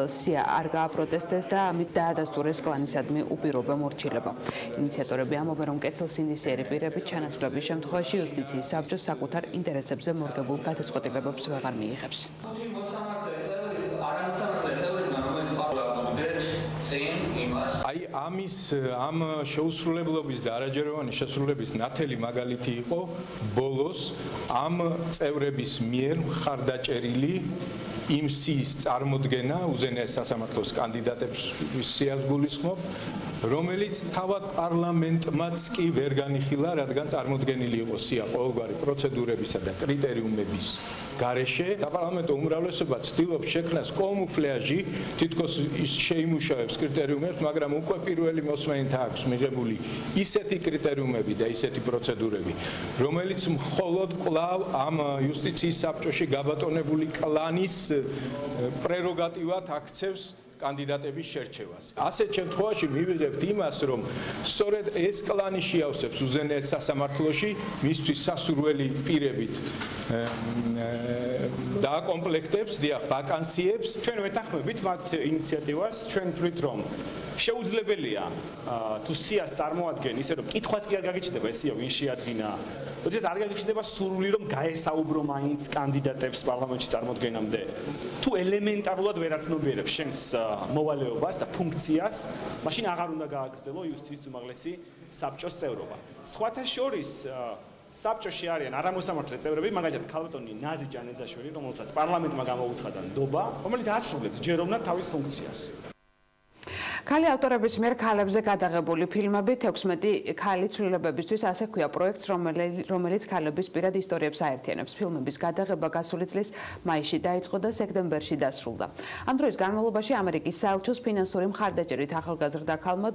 S1: სია არ გააპროტესტეს და ამით დაადასტურეს კლანისადმი უპირობო მორჩილება. ინიციატორები ამბობენ, რომ კეთილსინდისიერი პირებით ჩანაცვლების შემთხვევაში იუსტიციის საბჭოს საკუთარ ინტერესებზე მორგებულ გადაწყვეტილებებს ვეღარ მიიღებს.
S12: აი ამ შეუსრულებლობის და არაჯეროვანი შესრულების ნათელი მაგალითი იყო ბოლოს ამ წევრების მიერ მხარდაჭერილი იმ სიის წარმოდგენა უზენაეს სასამართლოს კანდიდატებს სიას გულისხმობ, რომელიც თავად პარლამენტმაც კი ვერ განიხილა, რადგან წარმოდგენილი იყო სია ყოველგვარი პროცედურებისა და კრიტერიუმების გარეშე. საპარლამენტო უმრავლესობა ცდილობს შექმნას კამუფლაჟი, თითქოს შეიმუშავებს კრიტერიუმებს, მაგრამ უკვე პირველი მოსმენით აქვს მიღებული ისეთი კრიტერიუმები და ისეთი პროცედურები, რომელიც მხოლოდ კვლავ ამ იუსტიციის საბჭოში გაბატონებული კლანის პრეროგატივად აქცევს კანდიდატების შერჩევას. ასეთ შემთხვევაში მივიღებთ იმას, რომ სწორედ ეს კლანი შეავსებს უზენაეს სასამართლოში მისთვის სასურველი პირებით დააკომპლექტებს, დიახ, ვაკანსიებს.
S20: ჩვენ ვეთანხმებით მათ ინიციატივას, ჩვენ ვთვლით, რომ შეუძლებელია თუ სიას წარმოადგენ ისე რომ კითხვაც კი არ გაგიჩნდება ესეა ვინ შეადგინა. როდესაც არ გაგიჩნდება სურვილი რომ გაესაუბრო მაინც კანდიდატებს პარლამენტში წარმოდგენამდე. თუ ელემენტარულად ვერ აცნობიერებს შენს მოვალეობას და ფუნქციას, მაშინ აღარ უნდა გააგრძელო იუსტიციის უმაღლესი საბჭოს წევრობა. სხვათა შორის საბჭოში არიან არამოსამართლე წევრები, მაგალითად ქალბატონი ნაზი ჯანეზაშვილი, რომელსაც პარლამენტმა გამოუცხადა ნდობა, რომელიც ასრულებს ჯეროვნად თავის ფუნქციას.
S1: ქალი ავტორების მიერ ქალებზე გადაღებული ფილმები 16 ქალი ცვლილებებისთვის ასე ქვია პროექტს, რომელიც ქალების პირად ისტორიებს აერთიანებს. ფილმების გადაღება გასული წლის მაისში დაიწყო და სექტემბერში დასრულდა. ამ დროის განმავლობაში ამერიკის საელჩოს ფინანსური მხარდაჭერით ახალგაზრდა ქალმა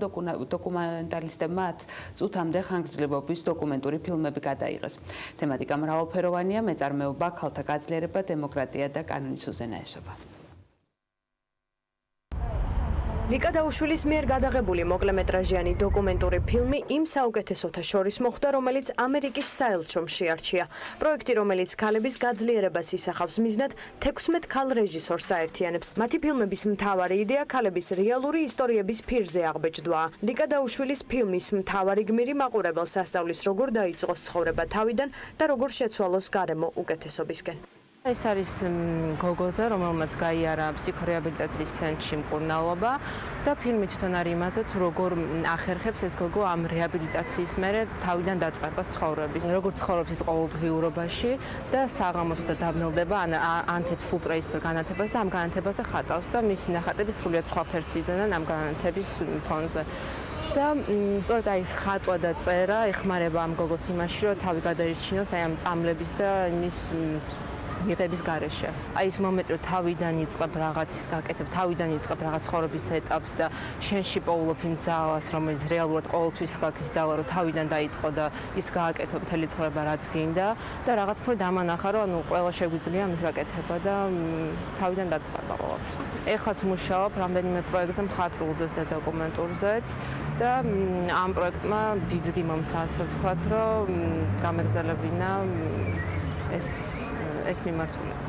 S1: დოკუმენტალისტებმა 10 წუთამდე ხანგრძლივობის დოკუმენტური ფილმები გადაიღეს. თემატიკა მრავალფეროვანია, მეწარმეობა, ქალთა გაძლიერება, დემოკრატია და კანონის უზენაესობა.
S11: ლიკა დაუშვილის მიერ გადაღებული მოკლემეტრაჟიანი დოკუმენტური ფილმი იმ საუკეთესოთა შორის მოხვდა, რომელიც ამერიკის საელჩომ შეარჩია. პროექტი, რომელიც ქალების გაძლიერებას ისახავს მიზნად, 16 ქალ რეჟისორს აერთიანებს. მათი ფილმების მთავარი იდეა ქალების რეალური ისტორიების ფირზე აღბეჭდვაა. ლიკა დაუშვილის ფილმის მთავარი გმირი მაყურებელს ასწავლის, როგორ დაიწყოს ცხოვრება თავიდან და როგორ შეცვალოს გარემო უკეთესობისკენ.
S19: ეს არის გოგოზე, რომელმაც გაიარა ფსიქორეაბილიტაციის ცენტრში მკურნალობა და ფილმი თვითონ არის იმაზე, თუ როგორ ახერხებს ეს გოგო ამ რეაბილიტაციის მერე თავიდან დაწყებას ცხოვრების, როგორ ცხოვრობს ის ყოველდღიურობაში და საღამოთი და დაბნელდება, ანთებს ულტრაისფერ განათებას და ამ განათებაზე ხატავს და მისი ნახატები სრულიად სხვა ფერს იძენან ამ განათების ფონზე. და სწორედ აი ეს ხატვა და წერა ეხმარება ამ გოგოს იმაში, რომ თავი გადაირჩინოს აი ამ წამლების და იმის მიღების გარეშე. აი ეს მომენტი, რომ თავიდან იწყებ რაღაცის გაკეთებ, თავიდან იწყებ რაღაც ცხოვრების ეტაპს და შენში პოულობ იმ ძალას, რომელიც რეალურად ყოველთვის გაქვს ძალა, რომ თავიდან დაიწყო და ის გააკეთო მთელი ცხოვრება რაც გინდა და რაღაც უფრო დამანახა, რომ ანუ ყველა შეგვიძლია ამის გაკეთება და თავიდან დაწყება ყოველთვის. ეხლაც მუშაობ რამდენიმე პროექტზე, მხატვრულზეც და დოკუმენტურზეც და ამ პროექტმა ბიძგი მომცა, ასე ვთქვათ, რომ გამეგრძელებინა ეს მიმართულება.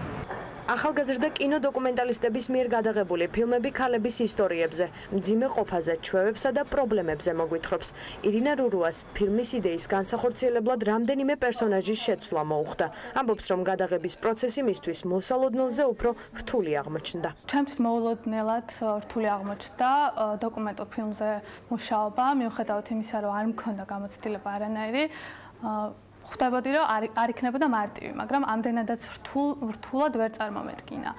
S11: ახალგაზრდა კინოდოკუმენტალისტების მიერ გადაღებული ფილმები ქალების ისტორიებზე, მძიმე ყოფაზე, ჩვევებსა და პრობლემებზე მოგვითხრობს. ირინა რურუას ფილმის იდეის განსახორციელებლად რამდენიმე პერსონაჟის შეცვლა მოუხდა. ამბობს, რომ გადაღების პროცესი მისთვის მოსალოდნელზე უფრო რთული აღმოჩნდა.
S21: ჩემთვის მოულოდნელად რთული აღმოჩნდა დოკუმენტურ ფილმზე მუშაობა, მიუხედავად იმისა, რომ არ მქონდა გამოცდილება არანაირი. ხვდებოდი, რომ არ იქნებოდა მარტივი, მაგრამ ამდენადაც რთულად ვერ წარმომედგინა.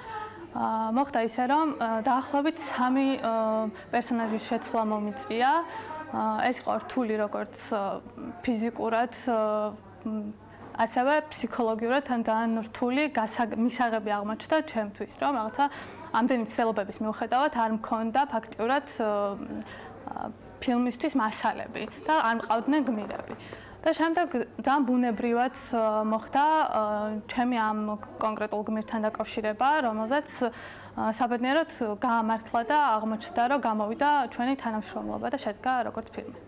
S21: მოხდა ისე, რომ დაახლოებით 3 პერსონაჟის შეცვლა მომიწია. ეს იყო რთული როგორც ფიზიკურად, ასევე ფსიქოლოგიურად ძალიან რთული მისაღები აღმოჩნდა ჩემთვის, რომ რაღაცა ამდენი ცდილობების მიუხედავად არ მქონდა ფაქტიურად ფილმისთვის მასალები და არ მყავდნენ გმირები. და შემდეგ ძალიან ბუნებრივად მოხდა ჩემი ამ კონკრეტულ გმირთან დაკავშირება, რომელზეც საბედნიეროდ გაამართლა და აღმოჩნდა, რომ გამოვიდა ჩვენი თანამშრომლობა და შედგა როგორც ფილმი.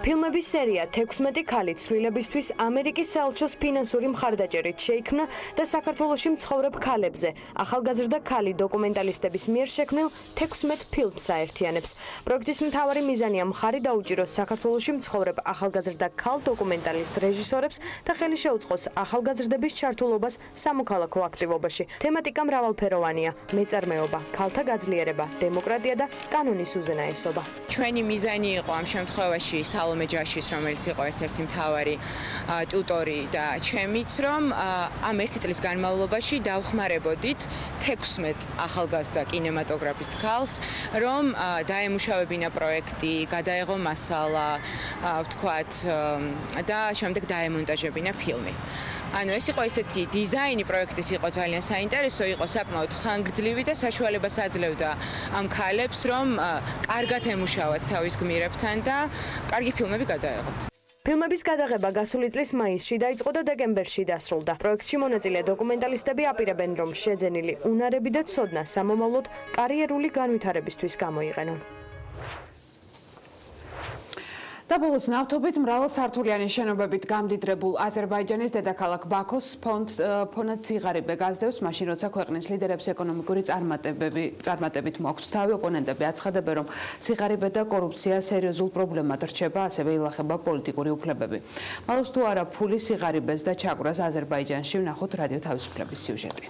S11: ფილმების სერია 16 ქალი ცვლილებისთვის ამერიკის საელჩოს ფინანსური მხარდაჭერით შეიქმნა და საქართველოში მცხოვრებ ქალებზე ახალგაზრდა ქალი დოკუმენტალისტების მიერ შექმნილ 16 ფილმს აერთიანებს. პროექტის მთავარი მიზანია მხარი დაუჭიროს საქართველოში მცხოვრებ ახალგაზრდა ქალ დოკუმენტალისტ რეჟისორებს და ხელი შეუწყოს ახალგაზრდების ჩართულობას სამოქალაქო აქტივობაში. თემატიკა მრავალფეროვანია: მეწარმეობა, ქალთა გაძლიერება, დემოკრატია და კანონის უზენაესობა.
S22: ჩვენი მიზანი იყო ამ შემთხვევაში სალომე ჯაშის, რომელიც იყო ერთ-ერთი მთავარი ტუტორი და ჩემიც, რომ ამ 1 წლის განმავლობაში დავხმარებოდით 16 ახალგაზრდა კინემატოგრაფისტ ქალს, რომ დაემუშავებინა პროექტი, გადაეღო მასალა, ვთქვათ, და შემდეგ დაემონტაჟებინა ფილმი. ანუ ეს იყო ესეთი დიზაინი პროექტის იყო ძალიან საინტერესო, იყო საკმაოდ ხანგრძლივი და საშუალებას აძლევდა ამ ქალებს, რომ კარგად ემუშავათ თავის გმირებთან და კარგი ფილმები გადაეღოთ.
S11: ფილმების გადაღება გასული წლის მაისში დაიწყო და დეკემბერში დასრულდა. პროექტში მონაწილე დოკუმენტალისტები აპირებენ, რომ შეძენილი უნარები და ცოდნა სამომავლოდ კარიერული განვითარებისთვის გამოიყენონ.
S1: და ბოლოს ნავთობით მრავალსართულიანი შენობებით გამდიდრებულ აზერბაიჯანის დედაქალაქ ბაქოს ფონად სიღარიბე გაზდევს, მაშინ როცა ქვეყნის ლიდერებს ეკონომიკური წარმატებით მოაქვთ თავი. ოპონენტები აცხადებენ, რომ სიღარიბე და კორუფცია სერიოზულ პრობლემად რჩება, ასევე ილახება პოლიტიკური უფლებები. მალოს თუ არა ფული სიღარიბეს და ჩაკვრას აზერბაიჯანში, ვნახოთ რადიო თავისუფლების სიუჟეტი.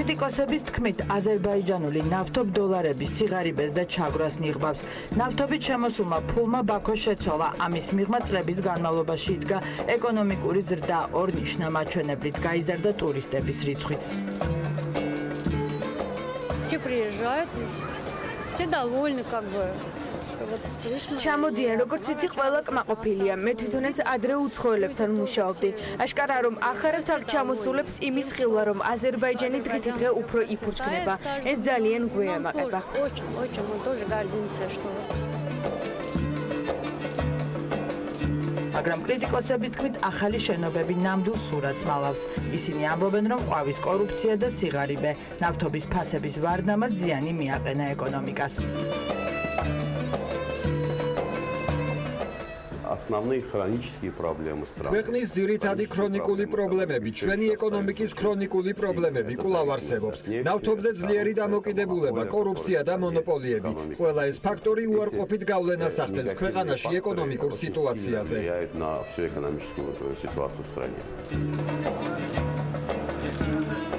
S2: კრიტიკოსების თქმით, აზერბაიჯანული ნავთობ დოლარების სიღარიბეს და ჩაგვრას ნიღბავს. ნავთობით შემოსულმა ფულმა ბაქოს შეცვალა. ამის მიღმა წლების განმავლობაში იდგა ეკონომიკური ზრდა, ორნიშნა მაჩვენებლით გაიზარდა ტურისტების რიცხვიც.
S6: Все приезжают, все довольны, как бы.
S13: ჩამოდიან, როგორც ვიცი, ყველა კმაყოფილია. მე თვითონაც ადრე უცხოელებთან მუშაობდი. აშკარაა, რომ ახარებთ აქ ჩამოსულებს იმის ხილვა, რომ აზერბაიჯანი დღითიდღე უფრო იფურჩქნება. ეს ძალიან გვეამაყება.
S6: Очень, мы тоже гордимся, что
S2: მაგრამ კრიტიკოსების თქმით, ახალი შენობები ნამდვილ სურათს მალავს. ისინი ამბობენ, რომ ყვავის კორუფცია და сигарибе, ნავთობის ფასების ვარდნამა ზიანი მიაყენა ეკონომიკას.
S14: Основные хронические проблемы страны.
S24: ქვეყნის ძირითადი ქრონიკული პრობლემები, ჩვენი ეკონომიკის ქრონიკული პრობლემები კვლავ არსებობს. ნავთობზე ძლიერი დამოკიდებულება, კორუფცია და მონოპოლიები. ყველა ეს ფაქტორი უარყოფით გავლენას ახდენს ქვეყანაში ეკონომიკურ სიტუაციაზე.
S14: Влияет на всю экономическую ситуацию в стране.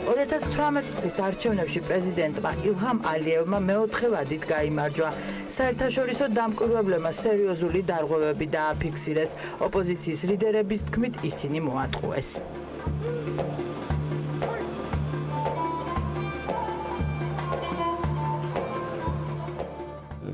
S2: 2018 წლის არჩევნებში პრეზიდენტმა ილჰამ ალიევმა მეოთხე ვადით გაიმარჯვა. საერთაშორისო დამკვირვებლებმა სერიოზული დარღვევები დააფიქსირეს. ოპოზიციის ლიდერების თქმით, ისინი მოატყუეს.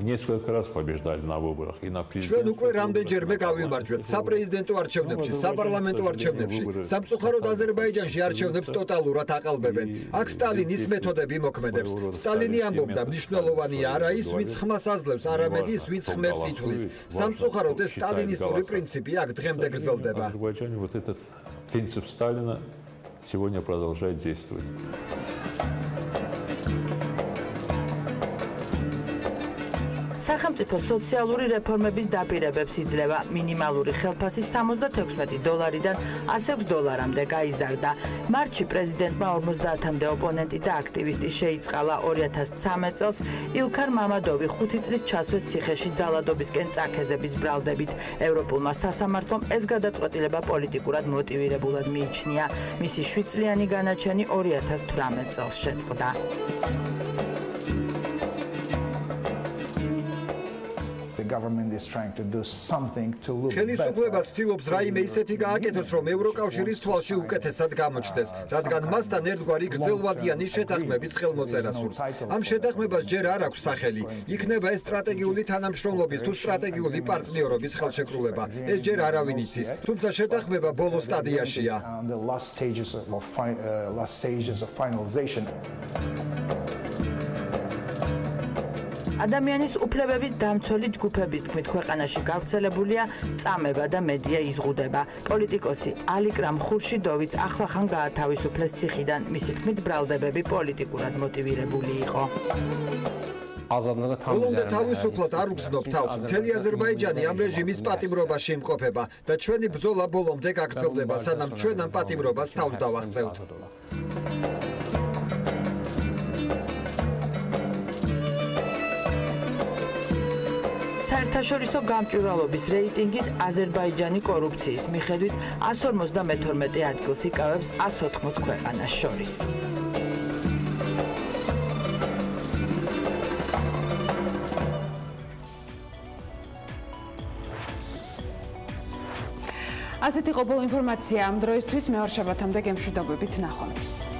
S14: Несколько раз побеждали на выборах и на президентских.
S24: ჩვენ უკვე რამდენჯერმე გავიმარჯვეთ საპრეზიდენტო არჩევნებში, საპარლამენტო არჩევნებში. სამწუხაროდ აზერბაიჯანში არჩევნებს ტოტალურად აყალბებენ. აქ სტალინის მეთოდები მოქმედებს. სტალინი ამბობდა, მნიშვნელოვანია არა ის, ვინც ხმას აძლევს, არამედ ის, ვინც ხმებს ითვლის. სამწუხაროდ ეს სტალინისტური პრინციპი აქ დღემდე გრძელდება.
S14: В Азербайджане вот этот принцип Сталина сегодня продолжает действовать.
S2: სახელმწიფო სოციალური რეფორმების დაპირებებს იძლევა. მინიმალური ხელფასი $76-დან $106-მდე გაიზარდა. მარტში პრეზიდენტმა 50-მდე ოპონენტი და აქტივისტი შეიწყალა. 2013 წელს ილქარ მამადოვი 5 წლით ჩასვეს ციხეში ძალადობისკენ წაქეზების ბრალდებით. ევროპულმა სასამართლომ ეს გადაწყვეტილება პოლიტიკურად მოტივირებულად მიიჩნია. მისი 7 წლიანი განაჩენი 2018 წელს შეწყდა.
S24: ხელისუფლება ცდილობს რაიმე ისეთი გააკეთოს, რომ ევროკავშირის თვალში უკეთესად გამოჩნდეს, რადგან მასთან ერთგვარი გრძელვადიანი შეთანხმების ხელმოწერა სურს. ამ შეთანხმებას ჯერ არ აქვს სახელი. იქნება ეს სტრატეგიული თანამშრომლობის თუ სტრატეგიული პარტნიორობის ხელშეკრულება. ეს ჯერ არავინ იცის, თუმცა შეთანხმება ბოლო სტადიაშია.
S2: ადამიანის უფლებების დამცველი ჯგუფების თქმით, ქვეყანაში გავრცელებულია წამება და მედია იზღუდება. პოლიტიკოსი ალიკრამ ხურშიდოვიც ახლახან გაათავისუფლეს ციხიდან. მისი თქმით, ბრალდებები პოლიტიკურად მოტივირებული იყო.
S24: ბოლომდე თავისუფლად არ უგზნობ თავს. მთელი აზერბაიჯანი ამ რეჟიმის პატიმრობაში იმყოფება და ჩვენი ბრძოლა ბოლომდე გაგრძელდება, სანამ ჩვენ ამ პატიმრობას თავს დავაღწევთ.
S2: საერთაშორისო გამჭვირვალობის რეიტინგით აზერბაიჯანი კორუფციის მიხედვით 152 ადგილს იკავებს 180 ქვეყანას შორის.
S1: ასეთი ყოფილი ინფორმაცია ამ დროისთვის მე ვარ შაბათამდე გემშვიდობებით ნახვამდის.